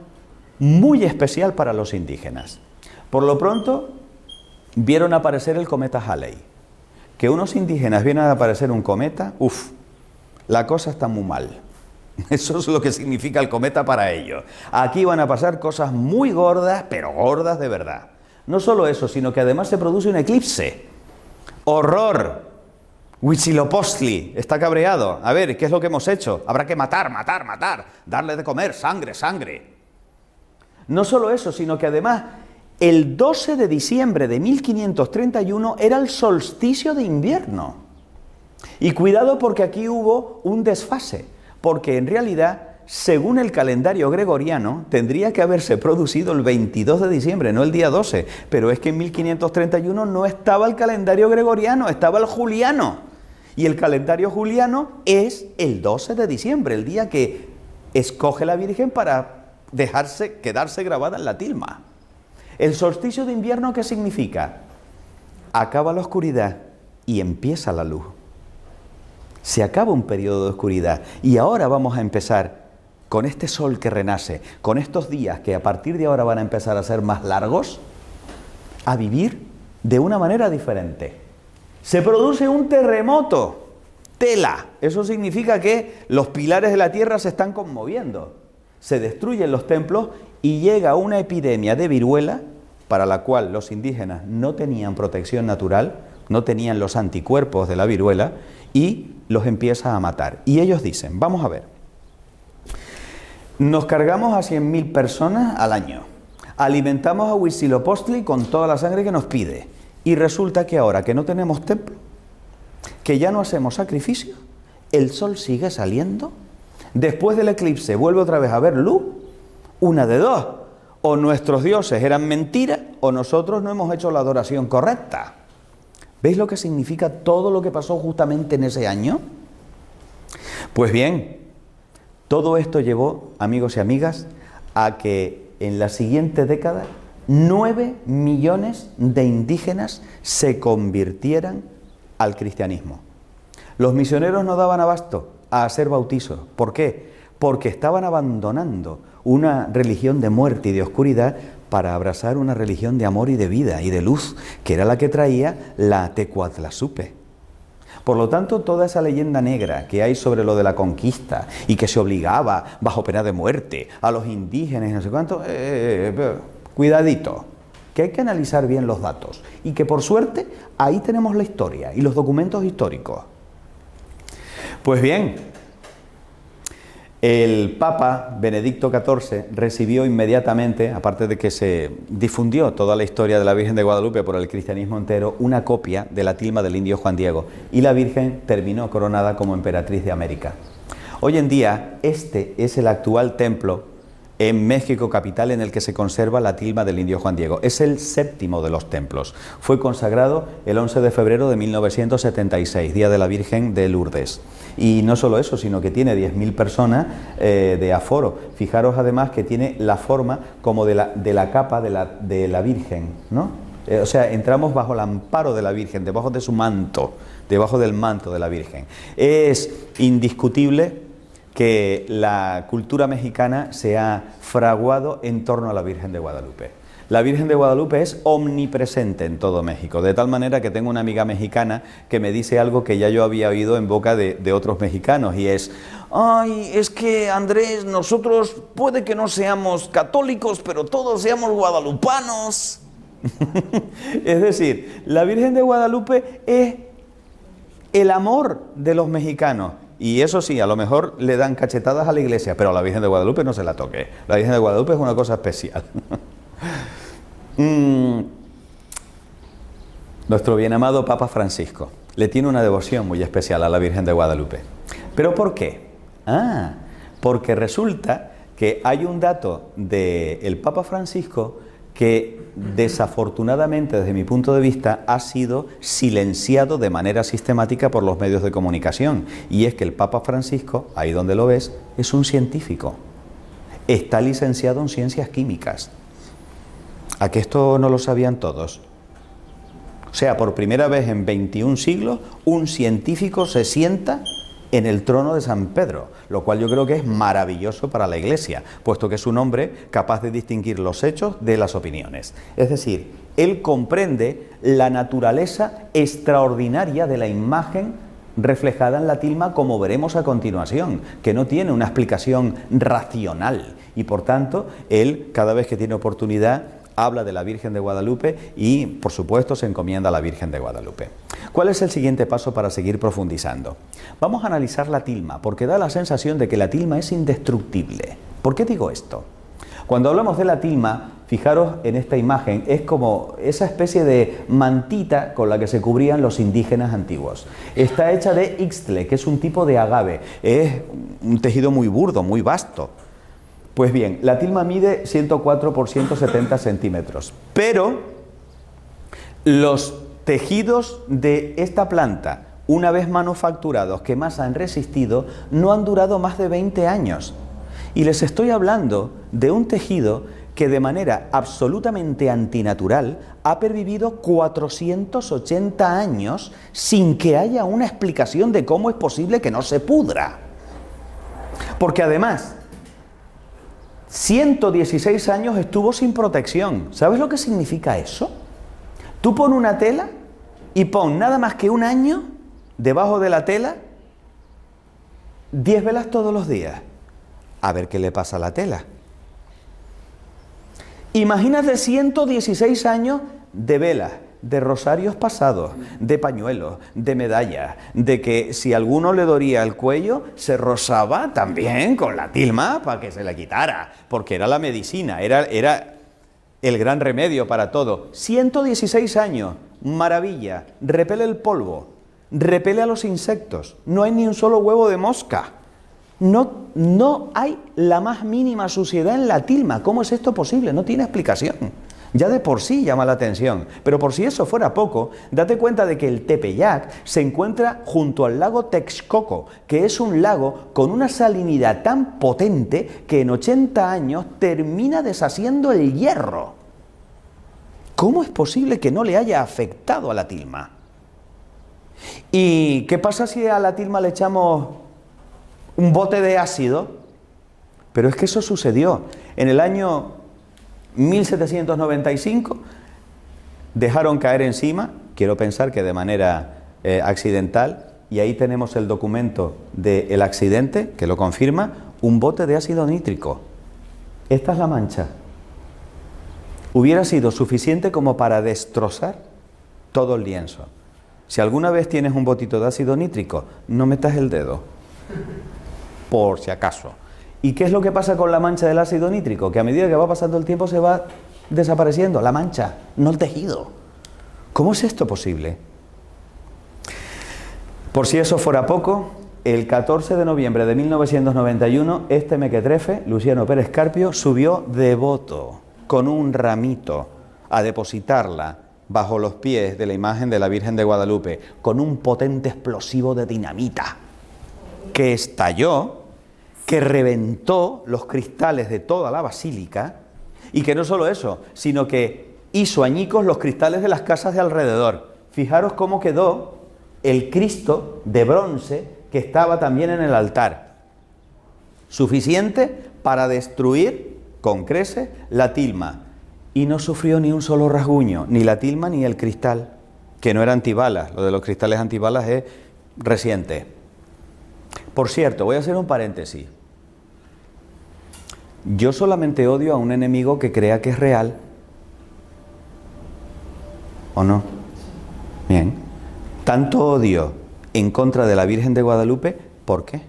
muy especial para los indígenas. Por lo pronto, vieron aparecer el cometa Halley. Que unos indígenas vieran a aparecer un cometa, la cosa está muy mal. Eso es lo que significa el cometa para ellos. Aquí van a pasar cosas muy gordas, pero gordas de verdad. No solo eso, sino que además se produce un eclipse. ¡Horror! Huitzilopochtli está cabreado. A ver, ¿qué es lo que hemos hecho? Habrá que matar, darle de comer, sangre. No solo eso, sino que además el 12 de diciembre de 1531 era el solsticio de invierno. Y cuidado, porque aquí hubo un desfase, porque en realidad, según el calendario gregoriano, tendría que haberse producido el 22 de diciembre, no el día 12, pero es que en 1531 no estaba el calendario gregoriano, estaba el juliano. Y el calendario juliano es el 12 de diciembre, el día que escoge la Virgen para quedarse grabada en la tilma. El solsticio de invierno, ¿qué significa? Acaba la oscuridad y empieza la luz. Se acaba un periodo de oscuridad y ahora vamos a empezar con este sol que renace, con estos días que a partir de ahora van a empezar a ser más largos, a vivir de una manera diferente. Se produce un terremoto, tela. Eso significa que los pilares de la tierra se están conmoviendo. Se destruyen los templos y llega una epidemia de viruela para la cual los indígenas no tenían protección natural, no tenían los anticuerpos de la viruela y los empieza a matar. Y ellos dicen, vamos a ver, nos cargamos a 100.000 personas al año, alimentamos a Huitzilopochtli con toda la sangre que nos pide, y resulta que ahora que no tenemos templo, que ya no hacemos sacrificios, el sol sigue saliendo, después del eclipse vuelve otra vez a haber luz, una de dos, o nuestros dioses eran mentiras, o nosotros no hemos hecho la adoración correcta. ¿Veis lo que significa todo lo que pasó justamente en ese año? Pues bien, todo esto llevó, amigos y amigas, a que en la siguiente década 9 millones de indígenas se convirtieran al cristianismo. Los misioneros no daban abasto a hacer bautizos. ¿Por qué? Porque estaban abandonando una religión de muerte y de oscuridad para abrazar una religión de amor y de vida y de luz, que era la que traía la Tecuatlazupe. Por lo tanto, toda esa leyenda negra que hay sobre lo de la conquista y que se obligaba bajo pena de muerte a los indígenas y no sé cuánto, cuidadito, que hay que analizar bien los datos y que por suerte ahí tenemos la historia y los documentos históricos. Pues bien, el Papa Benedicto XIV recibió inmediatamente, aparte de que se difundió toda la historia de la Virgen de Guadalupe por el cristianismo entero, una copia de la tilma del indio Juan Diego, y la Virgen terminó coronada como emperatriz de América. Hoy en día, este es el actual templo en México capital en el que se conserva la tilma del indio Juan Diego. Es el séptimo de los templos. Fue consagrado el 11 de febrero de 1976, Día de la Virgen de Lourdes. Y no solo eso, sino que tiene 10.000 personas de aforo. Fijaros además que tiene la forma como de la capa de la Virgen, ¿no? O sea, entramos bajo el amparo de la Virgen, debajo de su manto, debajo del manto de la Virgen. Es indiscutible que la cultura mexicana se ha fraguado en torno a la Virgen de Guadalupe. La Virgen de Guadalupe es omnipresente en todo México, de tal manera que tengo una amiga mexicana que me dice algo que ya yo había oído en boca de otros mexicanos, y es: ay, es que Andrés, nosotros puede que no seamos católicos, pero todos seamos guadalupanos. Es decir, la Virgen de Guadalupe es el amor de los mexicanos. Y eso sí, a lo mejor le dan cachetadas a la iglesia, pero a la Virgen de Guadalupe no se la toque. La Virgen de Guadalupe es una cosa especial. Nuestro bien amado Papa Francisco le tiene una devoción muy especial a la Virgen de Guadalupe. ¿Pero por qué? Porque resulta que hay un dato del Papa Francisco que desafortunadamente, desde mi punto de vista, ha sido silenciado de manera sistemática por los medios de comunicación. Y es que el Papa Francisco, ahí donde lo ves, es un científico. Está licenciado en ciencias químicas. ¿A que esto no lo sabían todos? O sea, por primera vez en 21 siglos, un científico se sienta en el trono de San Pedro, lo cual yo creo que es maravilloso para la Iglesia, puesto que es un hombre capaz de distinguir los hechos de las opiniones. Es decir, él comprende la naturaleza extraordinaria de la imagen reflejada en la tilma, como veremos a continuación, que no tiene una explicación racional, y por tanto, él, cada vez que tiene oportunidad, habla de la Virgen de Guadalupe y, por supuesto, se encomienda a la Virgen de Guadalupe. ¿Cuál es el siguiente paso para seguir profundizando? Vamos a analizar la tilma, porque da la sensación de que la tilma es indestructible. ¿Por qué digo esto? Cuando hablamos de la tilma, fijaros en esta imagen, es como esa especie de mantita con la que se cubrían los indígenas antiguos. Está hecha de ixtle, que es un tipo de agave. Es un tejido muy burdo, muy vasto. Pues bien, la tilma mide 104 por 170 centímetros, pero los tejidos de esta planta, una vez manufacturados, que más han resistido, no han durado más de 20 años. Y les estoy hablando de un tejido que de manera absolutamente antinatural ha pervivido 480 años sin que haya una explicación de cómo es posible que no se pudra. Porque además, 116 años estuvo sin protección. ¿Sabes lo que significa eso? Tú pon una tela y pon nada más que un año debajo de la tela, 10 velas todos los días. A ver qué le pasa a la tela. Imagínate 116 años de velas, de rosarios pasados, de pañuelos, de medallas, de que si a alguno le dolía el cuello, se rozaba también con la tilma para que se le quitara, porque era la medicina, era el gran remedio para todo. 116 años, maravilla, repele el polvo, repele a los insectos, no hay ni un solo huevo de mosca, no hay la más mínima suciedad en la tilma. ¿Cómo es esto posible? No tiene explicación. Ya de por sí llama la atención, pero por si eso fuera poco, date cuenta de que el Tepeyac se encuentra junto al lago Texcoco, que es un lago con una salinidad tan potente que en 80 años termina deshaciendo el hierro. ¿Cómo es posible que no le haya afectado a la tilma? ¿Y qué pasa si a la tilma le echamos un bote de ácido? Pero es que eso sucedió en el año 1795, dejaron caer encima, quiero pensar que de manera accidental, y ahí tenemos el documento del accidente que lo confirma, un bote de ácido nítrico. Esta es la mancha. Hubiera sido suficiente como para destrozar todo el lienzo. Si alguna vez tienes un botito de ácido nítrico, no metas el dedo, por si acaso. ¿Y qué es lo que pasa con la mancha del ácido nítrico? Que a medida que va pasando el tiempo se va desapareciendo la mancha, no el tejido. ¿Cómo es esto posible? Por si eso fuera poco, el 14 de noviembre de 1991, este mequetrefe, Luciano Pérez Carpio, subió devoto con un ramito a depositarla bajo los pies de la imagen de la Virgen de Guadalupe, con un potente explosivo de dinamita que estalló, que reventó los cristales de toda la basílica, y que no solo eso, sino que hizo añicos los cristales de las casas de alrededor. Fijaros cómo quedó el Cristo de bronce que estaba también en el altar. Suficiente para destruir con creces la tilma. y no sufrió ni un solo rasguño, ni la tilma ni el cristal, que no era antibalas. Lo de los cristales antibalas es reciente. Por cierto, voy a hacer un paréntesis. Yo solamente odio a un enemigo que crea que es real. ¿O no? Bien. Tanto odio en contra de la Virgen de Guadalupe, ¿por qué?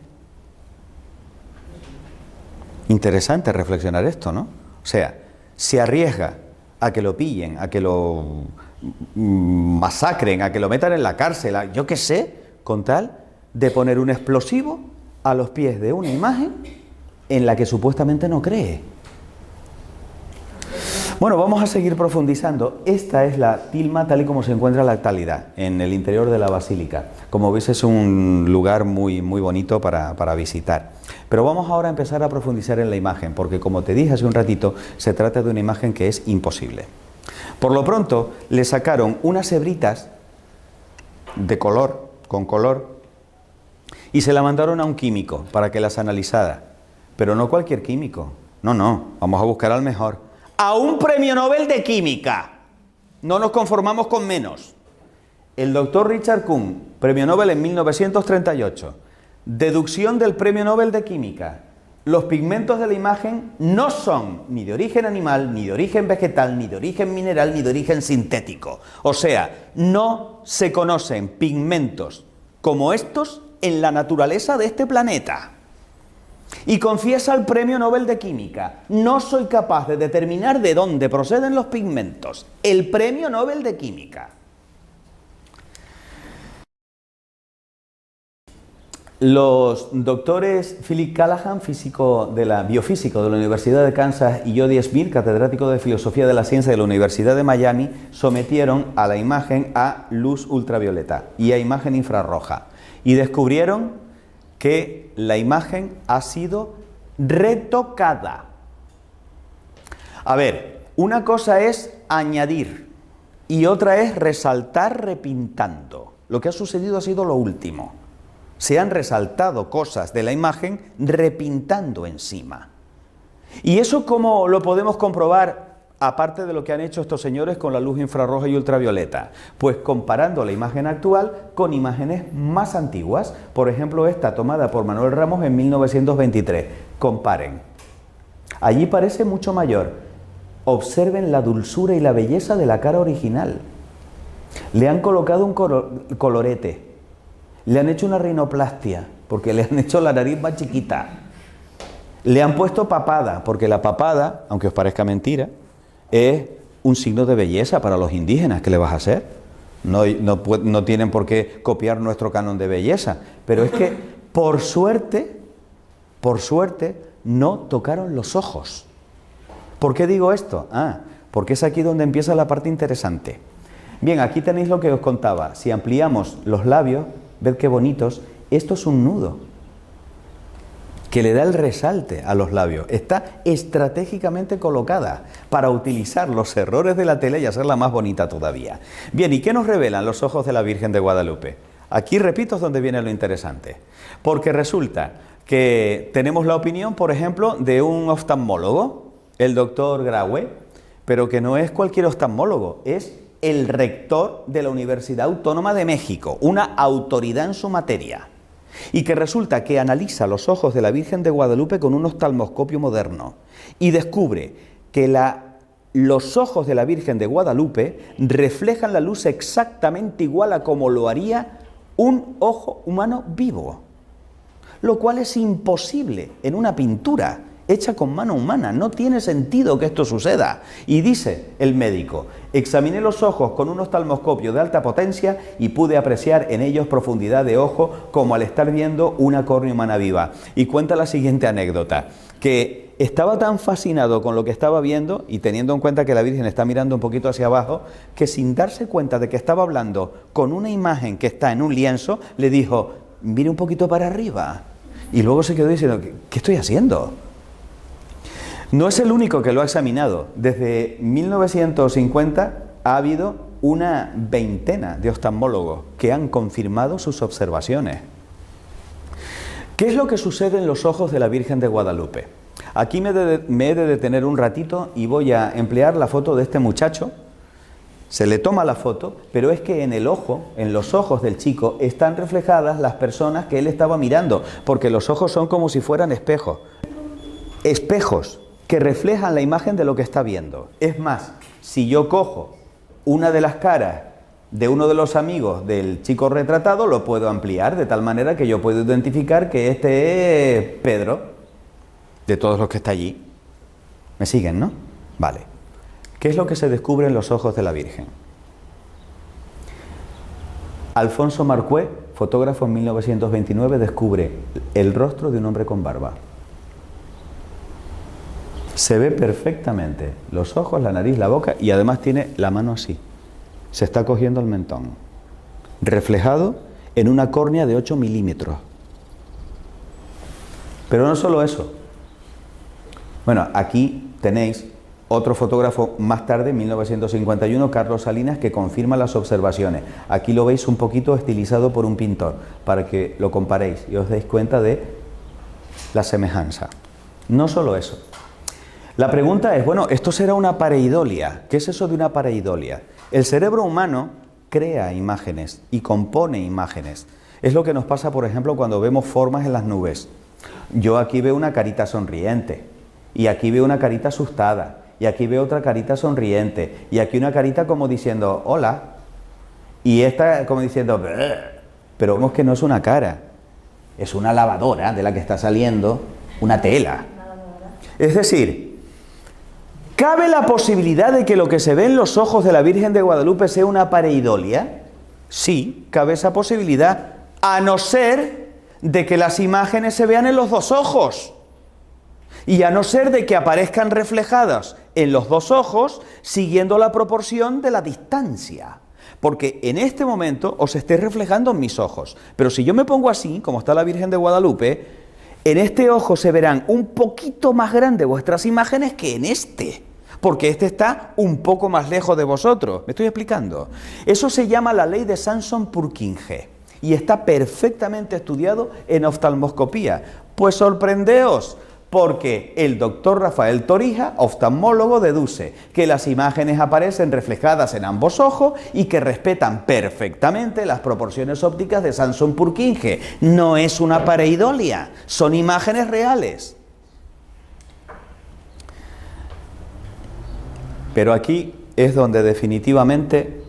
Interesante reflexionar esto, ¿no? O sea, se arriesga a que lo pillen, a que lo masacren, a que lo metan en la cárcel, yo qué sé, con tal de poner un explosivo a los pies de una imagen en la que supuestamente no cree. Bueno, vamos a seguir profundizando. Esta es la tilma tal y como se encuentra en la actualidad, en el interior de la basílica. Como veis, es un lugar muy bonito para visitar. Pero vamos ahora a empezar a profundizar en la imagen, porque como te dije hace un ratito, se trata de una imagen que es imposible. Por lo pronto, le sacaron unas hebritas de color, con color, y se la mandaron a un químico para que las analizara. Pero no cualquier químico. No, vamos a buscar al mejor. A un premio Nobel de Química. No nos conformamos con menos. El doctor Richard Kuhn, premio Nobel en 1938. Deducción del premio Nobel de Química. Los pigmentos de la imagen no son ni de origen animal, ni de origen vegetal, ni de origen mineral, ni de origen sintético. O sea, no se conocen pigmentos como estos en la naturaleza de este planeta. Y confiesa el premio Nobel de Química: no soy capaz de determinar de dónde proceden los pigmentos. El premio Nobel de Química. Los doctores Philip Callahan, biofísico de la Universidad de Kansas, y Jody Smith, catedrático de Filosofía de la Ciencia de la Universidad de Miami, sometieron a la imagen a luz ultravioleta y a imagen infrarroja, y descubrieron que la imagen ha sido retocada. A ver, una cosa es añadir y otra es resaltar repintando. Lo que ha sucedido ha sido lo último. Se han resaltado cosas de la imagen repintando encima. ¿Y eso cómo lo podemos comprobar, aparte de lo que han hecho estos señores con la luz infrarroja y ultravioleta? Pues comparando la imagen actual con imágenes más antiguas. Por ejemplo, esta tomada por Manuel Ramos en 1923. Comparen. Allí parece mucho mayor. Observen la dulzura y la belleza de la cara original. Le han colocado un colorete. Le han hecho una rinoplastia, porque le han hecho la nariz más chiquita. Le han puesto papada, porque la papada, aunque os parezca mentira, es un signo de belleza para los indígenas. ¿Qué le vas a hacer? No tienen por qué copiar nuestro canon de belleza. Pero es que, por suerte, no tocaron los ojos. ¿Por qué digo esto? Porque es aquí donde empieza la parte interesante. Bien, aquí tenéis lo que os contaba. Si ampliamos los labios, ved qué bonitos. Esto es un nudo que le da el resalte a los labios. Está estratégicamente colocada para utilizar los errores de la tela y hacerla más bonita todavía. Bien, ¿y qué nos revelan los ojos de la Virgen de Guadalupe? Aquí, repito, es donde viene lo interesante. Porque resulta que tenemos la opinión, por ejemplo, de un oftalmólogo, el doctor Graue, pero que no es cualquier oftalmólogo, es el rector de la Universidad Autónoma de México, una autoridad en su materia, y que resulta que analiza los ojos de la Virgen de Guadalupe con un oftalmoscopio moderno y descubre que los ojos de la Virgen de Guadalupe reflejan la luz exactamente igual a como lo haría un ojo humano vivo, lo cual es imposible en una pintura hecha con mano humana. No tiene sentido que esto suceda. Y dice el médico: examiné los ojos con un oftalmoscopio de alta potencia y pude apreciar en ellos profundidad de ojo como al estar viendo una córnea humana viva. Y cuenta la siguiente anécdota, que estaba tan fascinado con lo que estaba viendo, y teniendo en cuenta que la Virgen está mirando un poquito hacia abajo, que sin darse cuenta de que estaba hablando con una imagen que está en un lienzo, le dijo: mire un poquito para arriba. Y luego se quedó diciendo: ¿qué estoy haciendo? No es el único que lo ha examinado. Desde 1950 ha habido una veintena de oftalmólogos que han confirmado sus observaciones. ¿Qué es lo que sucede en los ojos de la Virgen de Guadalupe? Aquí me he de detener un ratito y voy a emplear la foto de este muchacho. Se le toma la foto, pero es que en el ojo, en los ojos del chico, están reflejadas las personas que él estaba mirando, porque los ojos son como si fueran espejos. Espejos que reflejan la imagen de lo que está viendo. Es más, si yo cojo una de las caras de uno de los amigos del chico retratado, lo puedo ampliar de tal manera que yo puedo identificar que este es Pedro, de todos los que está allí. ¿Me siguen, no? Vale. ¿Qué es lo que se descubre en los ojos de la Virgen? Alfonso Marcué, fotógrafo en 1929, descubre el rostro de un hombre con barba. Se ve perfectamente los ojos, la nariz, la boca y además tiene la mano así. Se está cogiendo el mentón. Reflejado en una córnea de 8 milímetros. Pero no solo eso. Bueno, aquí tenéis otro fotógrafo más tarde, en 1951, Carlos Salinas, que confirma las observaciones. Aquí lo veis un poquito estilizado por un pintor, para que lo comparéis y os deis cuenta de la semejanza. No solo eso. La pregunta es, bueno, ¿esto será una pareidolia? ¿Qué es eso de una pareidolia? El cerebro humano crea imágenes y compone imágenes. Es lo que nos pasa, por ejemplo, cuando vemos formas en las nubes. Yo aquí veo una carita sonriente, y aquí veo una carita asustada, y aquí veo otra carita sonriente, y aquí una carita como diciendo hola, y esta como diciendo brr. Pero vemos que no es una cara, es una lavadora de la que está saliendo una tela. Es decir, ¿cabe la posibilidad de que lo que se ve en los ojos de la Virgen de Guadalupe sea una pareidolia? Sí, cabe esa posibilidad, a no ser de que las imágenes se vean en los dos ojos. Y a no ser de que aparezcan reflejadas en los dos ojos siguiendo la proporción de la distancia. Porque en este momento os esté reflejando en mis ojos. Pero si yo me pongo así, como está la Virgen de Guadalupe, en este ojo se verán un poquito más grandes vuestras imágenes que en este. Porque este está un poco más lejos de vosotros. ¿Me estoy explicando? Eso se llama la ley de Sanson-Purkinje. Y está perfectamente estudiado en oftalmoscopía. Pues sorprendeos, porque el doctor Rafael Torija, oftalmólogo, deduce que las imágenes aparecen reflejadas en ambos ojos y que respetan perfectamente las proporciones ópticas de Sanson-Purkinje. No es una pareidolia, son imágenes reales. Pero aquí es donde definitivamente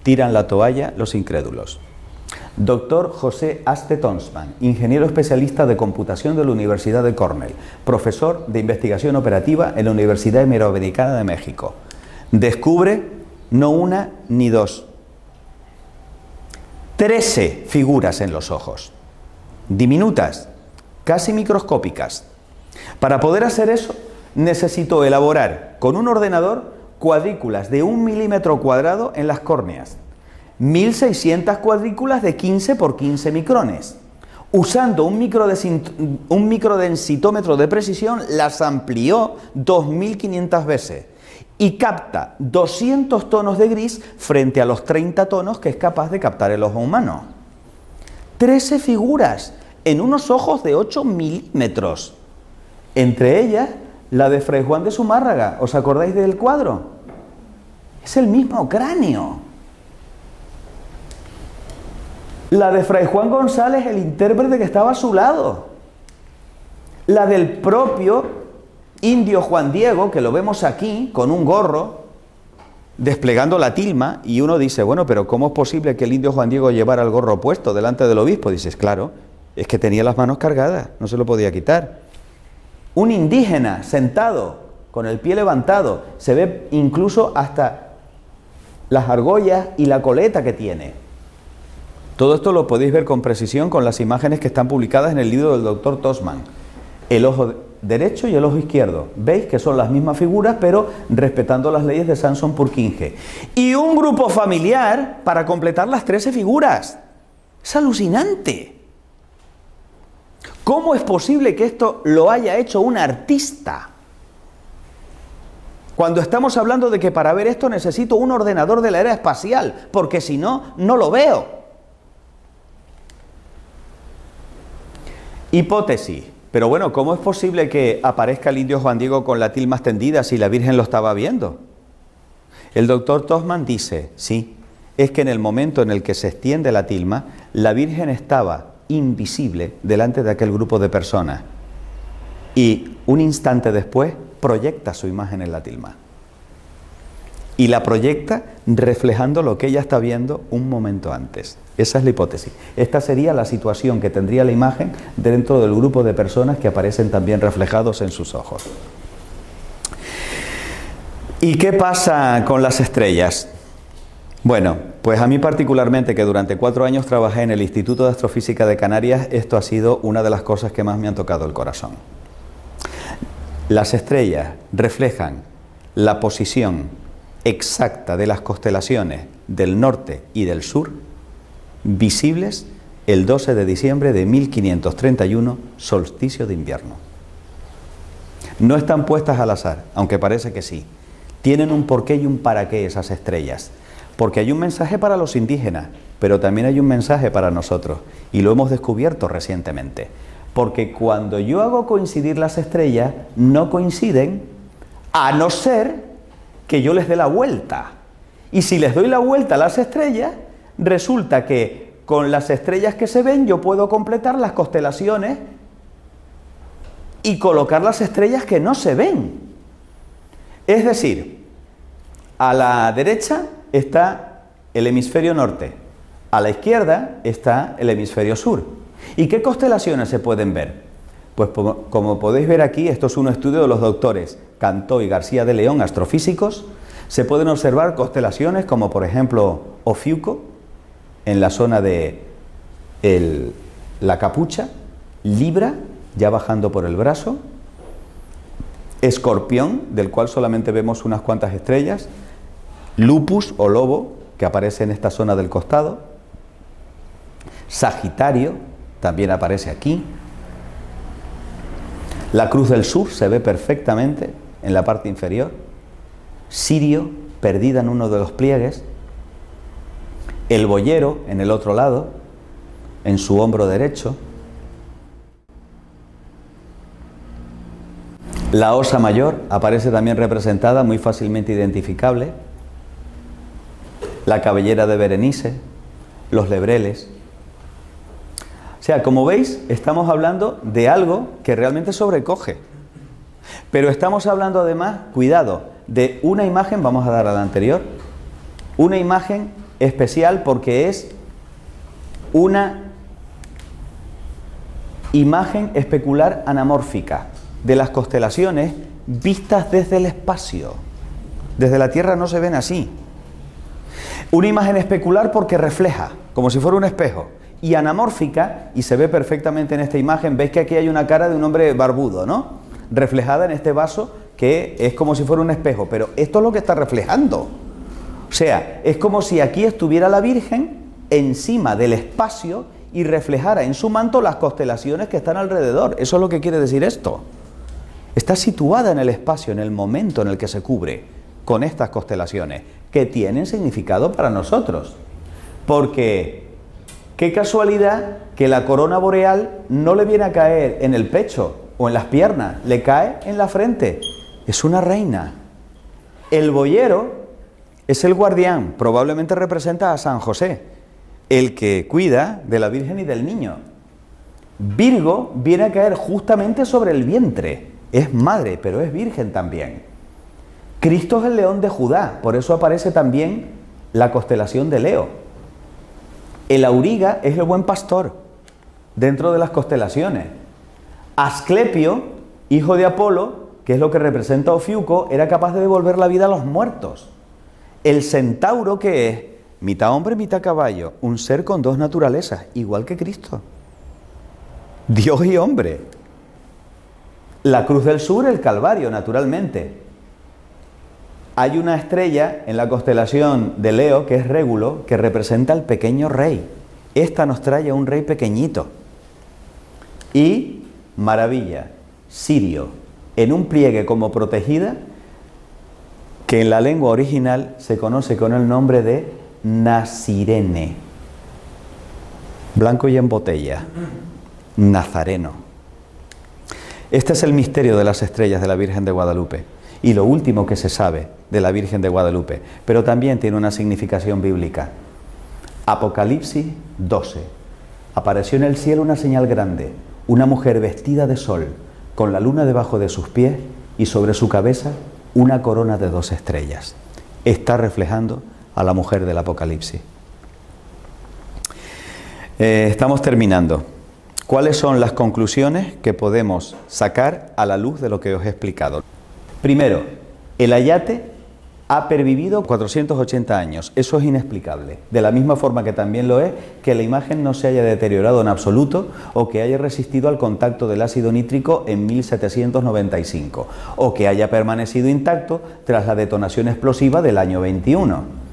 tiran la toalla los incrédulos. Doctor José Aste Tonsman, ingeniero especialista de computación de la Universidad de Cornell, profesor de investigación operativa en la Universidad Iberoamericana de México. Descubre no una ni dos, 13 figuras en los ojos, diminutas, casi microscópicas. Para poder hacer eso, necesitó elaborar con un ordenador cuadrículas de 1 milímetro cuadrado en las córneas. 1600 cuadrículas de 15 por 15 micrones. Usando un microdensitómetro de precisión, las amplió 2500 veces y capta 200 tonos de gris frente a los 30 tonos que es capaz de captar el ojo humano. 13 figuras en unos ojos de 8 milímetros. Entre ellas, la de Fray Juan de Zumárraga. ¿Os acordáis del cuadro? Es el mismo cráneo. La de Fray Juan González, el intérprete que estaba a su lado. La del propio indio Juan Diego, que lo vemos aquí, con un gorro, desplegando la tilma, y uno dice, bueno, pero ¿cómo es posible que el indio Juan Diego llevara el gorro puesto delante del obispo? Dices, claro, es que tenía las manos cargadas, no se lo podía quitar. Un indígena sentado, con el pie levantado, se ve incluso hasta las argollas y la coleta que tiene. Todo esto lo podéis ver con precisión con las imágenes que están publicadas en el libro del doctor Tonsman. El ojo derecho y el ojo izquierdo. Veis que son las mismas figuras, pero respetando las leyes de Sanson-Purkinje. Y un grupo familiar para completar las 13 figuras. Es alucinante. ¿Cómo es posible que esto lo haya hecho un artista? Cuando estamos hablando de que para ver esto necesito un ordenador de la era espacial, porque si no, no lo veo. Hipótesis, Pero bueno, ¿cómo es posible que aparezca el indio Juan Diego con la tilma extendida si la Virgen lo estaba viendo? El doctor Tosman dice, sí, es que en el momento en el que se extiende la tilma, la Virgen estaba invisible delante de aquel grupo de personas y un instante después proyecta su imagen en la tilma. Y la proyecta reflejando lo que ella está viendo un momento antes. Esa es la hipótesis. Esta sería la situación que tendría la imagen dentro del grupo de personas que aparecen también reflejados en sus ojos. ¿Y qué pasa con las estrellas? Bueno, pues a mí particularmente, que durante 4 años trabajé en el Instituto de Astrofísica de Canarias, esto ha sido una de las cosas que más me han tocado el corazón. Las estrellas reflejan la posición exacta de las constelaciones del norte y del sur, visibles el 12 de diciembre de 1531, solsticio de invierno. No están puestas al azar, aunque parece que sí. Tienen un porqué y un para qué esas estrellas. Porque hay un mensaje para los indígenas, pero también hay un mensaje para nosotros, y lo hemos descubierto recientemente. Porque cuando yo hago coincidir las estrellas, no coinciden, a no ser que yo les dé la vuelta. Y si les doy la vuelta a las estrellas, resulta que con las estrellas que se ven yo puedo completar las constelaciones y colocar las estrellas que no se ven. Es decir, a la derecha está el hemisferio norte, a la izquierda está el hemisferio sur. ¿Y qué constelaciones se pueden ver? Pues como podéis ver aquí, esto es un estudio de los doctores Cantó y García de León, astrofísicos. Se pueden observar constelaciones como por ejemplo Ofiuco, en la zona de la capucha, Libra, ya bajando por el brazo, Escorpión, del cual solamente vemos unas cuantas estrellas, Lupus o lobo, que aparece en esta zona del costado, Sagitario, también aparece aquí, la Cruz del Sur se ve perfectamente en la parte inferior, Sirio, perdida en uno de los pliegues, el boyero en el otro lado, en su hombro derecho, la Osa Mayor aparece también representada, muy fácilmente identificable, la cabellera de Berenice, los lebreles. O sea, como veis, estamos hablando de algo que realmente sobrecoge. Pero estamos hablando además, cuidado, de una imagen, vamos a dar a la anterior, una imagen especial porque es una imagen especular anamórfica de las constelaciones vistas desde el espacio. Desde la Tierra no se ven así. Una imagen especular porque refleja, como si fuera un espejo. Y anamórfica, y se ve perfectamente en esta imagen, veis que aquí hay una cara de un hombre barbudo, ¿no? Reflejada en este vaso que es como si fuera un espejo, pero esto es lo que está reflejando. O sea, es como si aquí estuviera la Virgen encima del espacio y reflejara en su manto las constelaciones que están alrededor. Eso es lo que quiere decir esto. Está situada en el espacio, en el momento en el que se cubre con estas constelaciones, que tienen significado para nosotros. Porque qué casualidad que la corona boreal no le viene a caer en el pecho o en las piernas, le cae en la frente. Es una reina. El boyero es el guardián, probablemente representa a San José, el que cuida de la Virgen y del niño. Virgo viene a caer justamente sobre el vientre. Es madre, pero es virgen también. Cristo es el león de Judá, por eso aparece también la constelación de Leo. El auriga es el buen pastor dentro de las constelaciones. Asclepio, hijo de Apolo, que es lo que representa Ofiuco, era capaz de devolver la vida a los muertos. El centauro, que es mitad hombre, mitad caballo, un ser con dos naturalezas, igual que Cristo. Dios y hombre. La Cruz del Sur, el Calvario, naturalmente. Hay una estrella en la constelación de Leo, que es Régulo, que representa al pequeño rey. Esta nos trae a un rey pequeñito. Y, maravilla, Sirio, en un pliegue como protegida, que en la lengua original se conoce con el nombre de Nasirene. Blanco y en botella. Nazareno. Este es el misterio de las estrellas de la Virgen de Guadalupe y lo último que se sabe de la Virgen de Guadalupe, pero también tiene una significación bíblica. Apocalipsis 12. Apareció en el cielo una señal grande, una mujer vestida de sol, con la luna debajo de sus pies y sobre su cabeza una corona de 2 estrellas. Está reflejando a la mujer del Apocalipsis. Estamos terminando. ¿Cuáles son las conclusiones que podemos sacar a la luz de lo que os he explicado? Primero, el ayate ha pervivido 480 años. Eso es inexplicable. De la misma forma que también lo es que la imagen no se haya deteriorado en absoluto o que haya resistido al contacto del ácido nítrico en 1795 o que haya permanecido intacto tras la detonación explosiva del año 21.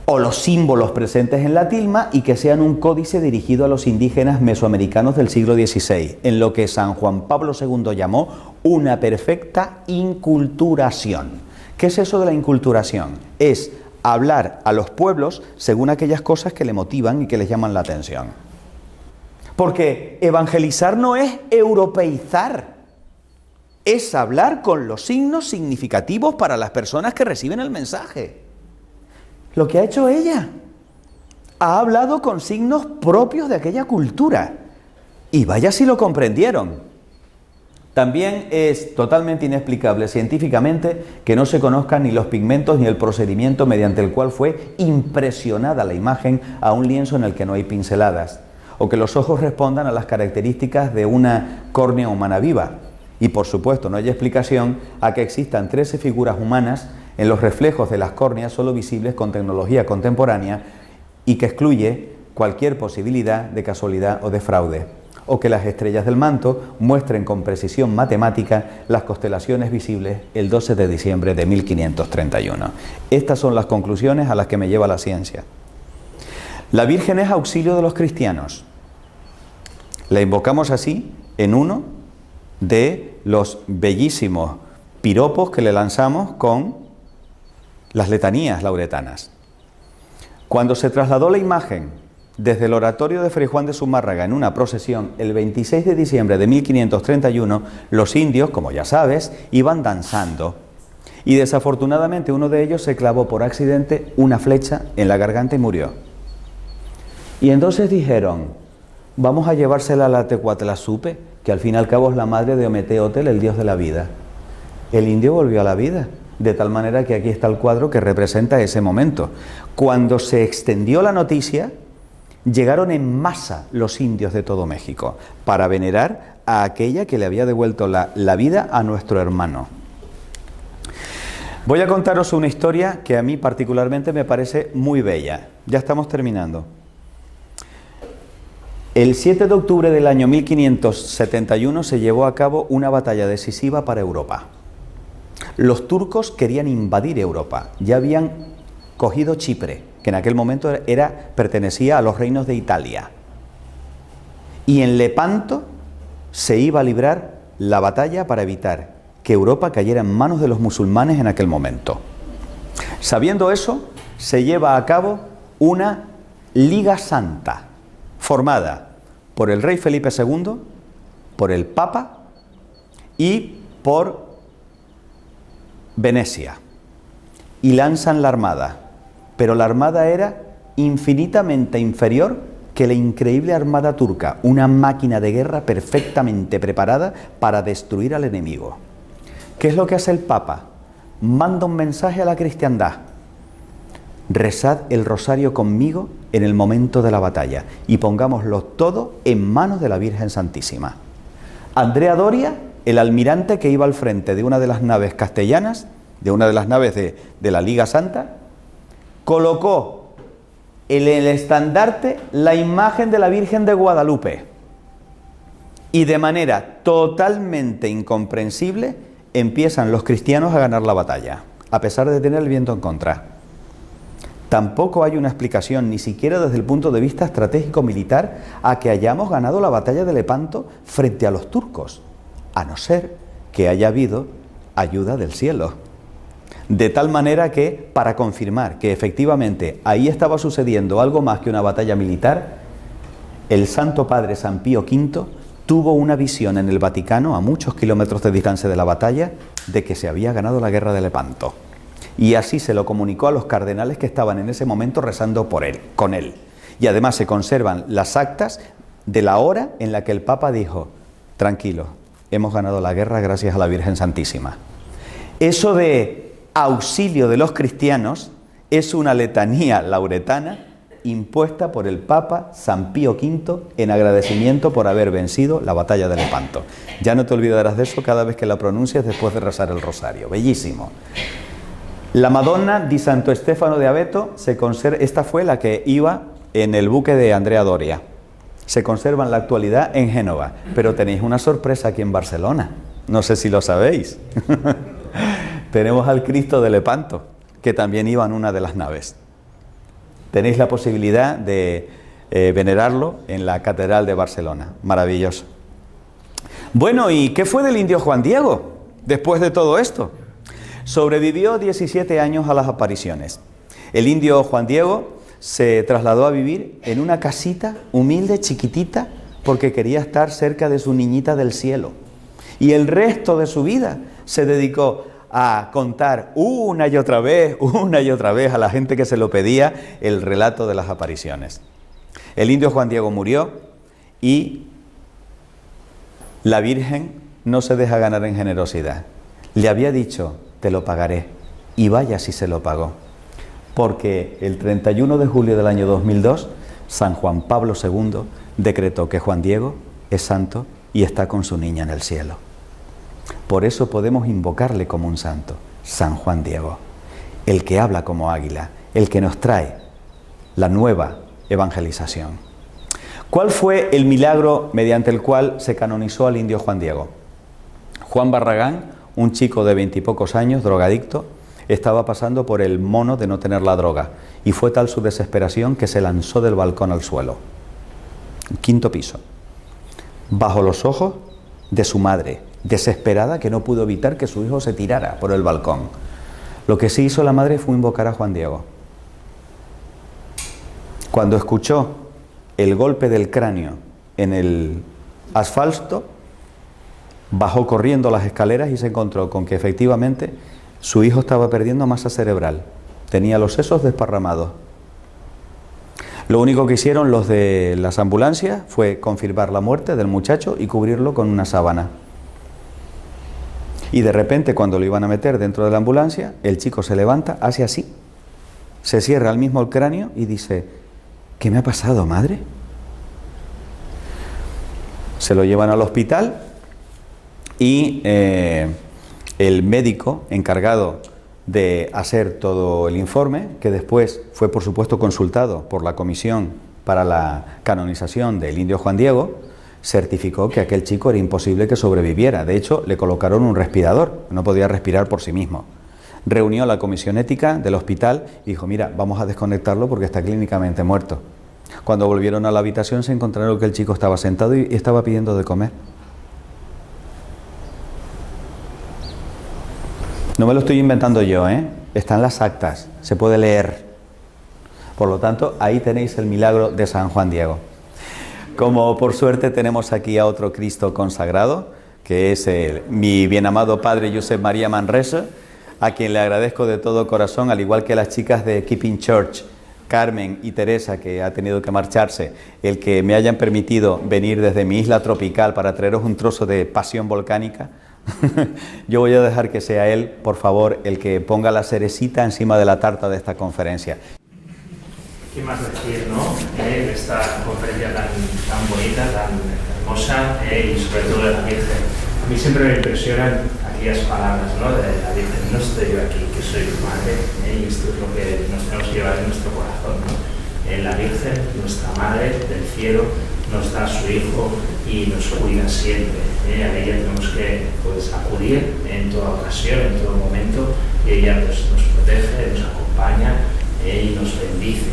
O los símbolos presentes en la tilma y que sean un códice dirigido a los indígenas mesoamericanos del siglo XVI, en lo que San Juan Pablo II llamó una perfecta inculturación. ¿Qué es eso de la inculturación? Es hablar a los pueblos según aquellas cosas que le motivan y que les llaman la atención. Porque evangelizar no es europeizar, es hablar con los signos significativos para las personas que reciben el mensaje. Lo que ha hecho ella, ha hablado con signos propios de aquella cultura. Y vaya si lo comprendieron. También es totalmente inexplicable científicamente que no se conozcan ni los pigmentos ni el procedimiento mediante el cual fue impresionada la imagen a un lienzo en el que no hay pinceladas, o que los ojos respondan a las características de una córnea humana viva. Y por supuesto no hay explicación a que existan 13 figuras humanas en los reflejos de las córneas solo visibles con tecnología contemporánea y que excluye cualquier posibilidad de casualidad o de fraude, o que las estrellas del manto muestren con precisión matemática las constelaciones visibles el 12 de diciembre de 1531. Estas son las conclusiones a las que me lleva la ciencia. La Virgen es auxilio de los cristianos. La invocamos así en uno de los bellísimos piropos que le lanzamos con las letanías lauretanas. Cuando se trasladó la imagen desde el oratorio de Fray Juan de Zumárraga en una procesión el 26 de diciembre de 1531, los indios, como ya sabes, iban danzando y desafortunadamente uno de ellos se clavó por accidente una flecha en la garganta y murió. Y entonces dijeron, vamos a llevársela a la Tecuatlazupe, que al fin y al cabo es la madre de Ometeotl, el dios de la vida. El indio volvió a la vida, de tal manera que aquí está el cuadro que representa ese momento. Cuando se extendió la noticia, llegaron en masa los indios de todo México para venerar a aquella que le había devuelto la vida a nuestro hermano. Voy a contaros una historia que a mí particularmente me parece muy bella. Ya estamos terminando. El 7 de octubre del año 1571 se llevó a cabo una batalla decisiva para Europa. Los turcos querían invadir Europa, ya habían cogido Chipre, que en aquel momento pertenecía a los reinos de Italia. Y en Lepanto se iba a librar la batalla para evitar que Europa cayera en manos de los musulmanes en aquel momento. Sabiendo eso, se lleva a cabo una Liga Santa, formada por el rey Felipe II, por el Papa y por Venecia, y lanzan la armada, pero la armada era infinitamente inferior que la increíble armada turca, una máquina de guerra perfectamente preparada para destruir al enemigo. ¿Qué es lo que hace el Papa? Manda un mensaje a la cristiandad: rezad el rosario conmigo en el momento de la batalla y pongámoslo todo en manos de la Virgen Santísima. Andrea Doria, el almirante que iba al frente de una de las naves castellanas, de una de las naves de la Liga Santa, colocó en el estandarte la imagen de la Virgen de Guadalupe y de manera totalmente incomprensible empiezan los cristianos a ganar la batalla, a pesar de tener el viento en contra. Tampoco hay una explicación, ni siquiera desde el punto de vista estratégico militar, a que hayamos ganado la batalla de Lepanto frente a los turcos, a no ser que haya habido ayuda del cielo. De tal manera que, para confirmar que efectivamente ahí estaba sucediendo algo más que una batalla militar, el Santo Padre San Pío V tuvo una visión en el Vaticano, a muchos kilómetros de distancia de la batalla, de que se había ganado la guerra de Lepanto. Y así se lo comunicó a los cardenales que estaban en ese momento rezando por él, con él. Y además se conservan las actas de la hora en la que el Papa dijo: tranquilo, hemos ganado la guerra gracias a la Virgen Santísima. Eso de auxilio de los cristianos es una letanía lauretana impuesta por el Papa San Pío V en agradecimiento por haber vencido la batalla de Lepanto. Ya no te olvidarás de eso cada vez que la pronuncies después de rezar el rosario. Bellísimo. La Madonna di Santo Stefano de Abeto se conserva. Esta fue la que iba en el buque de Andrea Doria. Se conserva en la actualidad en Génova, pero tenéis una sorpresa aquí en Barcelona. No sé si lo sabéis. Tenemos al Cristo de Lepanto, que también iba en una de las naves. Tenéis la posibilidad de venerarlo en la Catedral de Barcelona. Maravilloso. Bueno, ¿y qué fue del indio Juan Diego después de todo esto? Sobrevivió 17 años a las apariciones. El indio Juan Diego se trasladó a vivir en una casita humilde, chiquitita, porque quería estar cerca de su niñita del cielo. Y el resto de su vida se dedicó a contar una y otra vez a la gente que se lo pedía el relato de las apariciones. El indio Juan Diego murió y la Virgen no se deja ganar en generosidad. Le había dicho: te lo pagaré, y vaya si se lo pagó. Porque el 31 de julio del año 2002, San Juan Pablo II decretó que Juan Diego es santo y está con su niña en el cielo. Por eso podemos invocarle como un santo, San Juan Diego, el que habla como águila, el que nos trae la nueva evangelización. ¿Cuál fue el milagro mediante el cual se canonizó al indio Juan Diego? Juan Barragán, un chico de 20 y pocos años, drogadicto, estaba pasando por el mono de no tener la droga, y fue tal su desesperación que se lanzó del balcón al suelo. 5º piso. Bajo los ojos de su madre, desesperada, que no pudo evitar que su hijo se tirara por el balcón. Lo que sí hizo la madre fue invocar a Juan Diego. Cuando escuchó el golpe del cráneo en el asfalto, bajó corriendo las escaleras y se encontró con que efectivamente su hijo estaba perdiendo masa cerebral. Tenía los sesos desparramados. Lo único que hicieron los de las ambulancias fue confirmar la muerte del muchacho y cubrirlo con una sábana. Y de repente, cuando lo iban a meter dentro de la ambulancia, el chico se levanta, hace así, se cierra al mismo el cráneo y dice: ¿qué me ha pasado, madre? Se lo llevan al hospital y el médico encargado de hacer todo el informe, que después fue por supuesto consultado por la comisión para la canonización del indio Juan Diego, certificó que aquel chico era imposible que sobreviviera. De hecho, le colocaron un respirador, no podía respirar por sí mismo. Reunió a la comisión ética del hospital y dijo: mira, vamos a desconectarlo porque está clínicamente muerto. Cuando volvieron a la habitación se encontraron que el chico estaba sentado y estaba pidiendo de comer. No me lo estoy inventando yo, están las actas, se puede leer. Por lo tanto, ahí tenéis el milagro de San Juan Diego. Como por suerte tenemos aquí a otro Cristo consagrado, que es mi bien amado padre Josep María Manresa, a quien le agradezco de todo corazón, al igual que a las chicas de Keeping Church, Carmen y Teresa, que ha tenido que marcharse, el que me hayan permitido venir desde mi isla tropical para traeros un trozo de pasión volcánica. Yo voy a dejar que sea él, por favor, el que ponga la cerecita encima de la tarta de esta conferencia. ¿Qué más decir, no? De esta conferencia tan bonita, tan hermosa, y sobre todo de la Virgen. A mí siempre me impresionan aquellas palabras, ¿no?, de la Virgen. No estoy yo aquí, que soy tu madre, y esto es lo que nos tenemos que llevar en nuestro corazón, ¿no? La Virgen, nuestra madre del cielo, nos da a su Hijo y nos cuida siempre. A ella tenemos que acudir en toda ocasión, en todo momento, y ella nos protege, nos acompaña y nos bendice,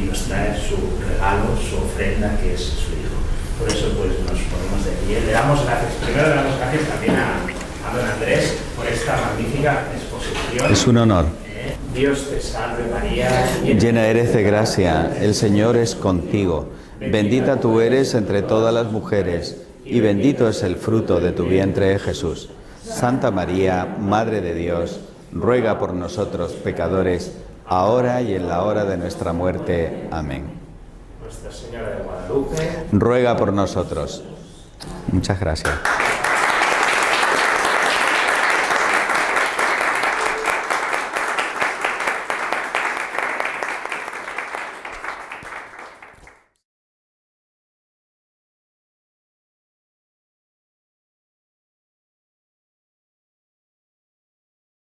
y nos trae su regalo, su ofrenda, que es su Hijo. Por eso nos ponemos de pie. Le damos gracias. Primero le damos gracias también a don Andrés por esta magnífica exposición. Es un honor. Dios te salve María, llena eres de gracia, el Señor es contigo. Bendita tú eres entre todas las mujeres, y bendito es el fruto de tu vientre, Jesús. Santa María, Madre de Dios, ruega por nosotros pecadores, ahora y en la hora de nuestra muerte. Amén. Nuestra Señora de Guadalupe, ruega por nosotros. Muchas gracias.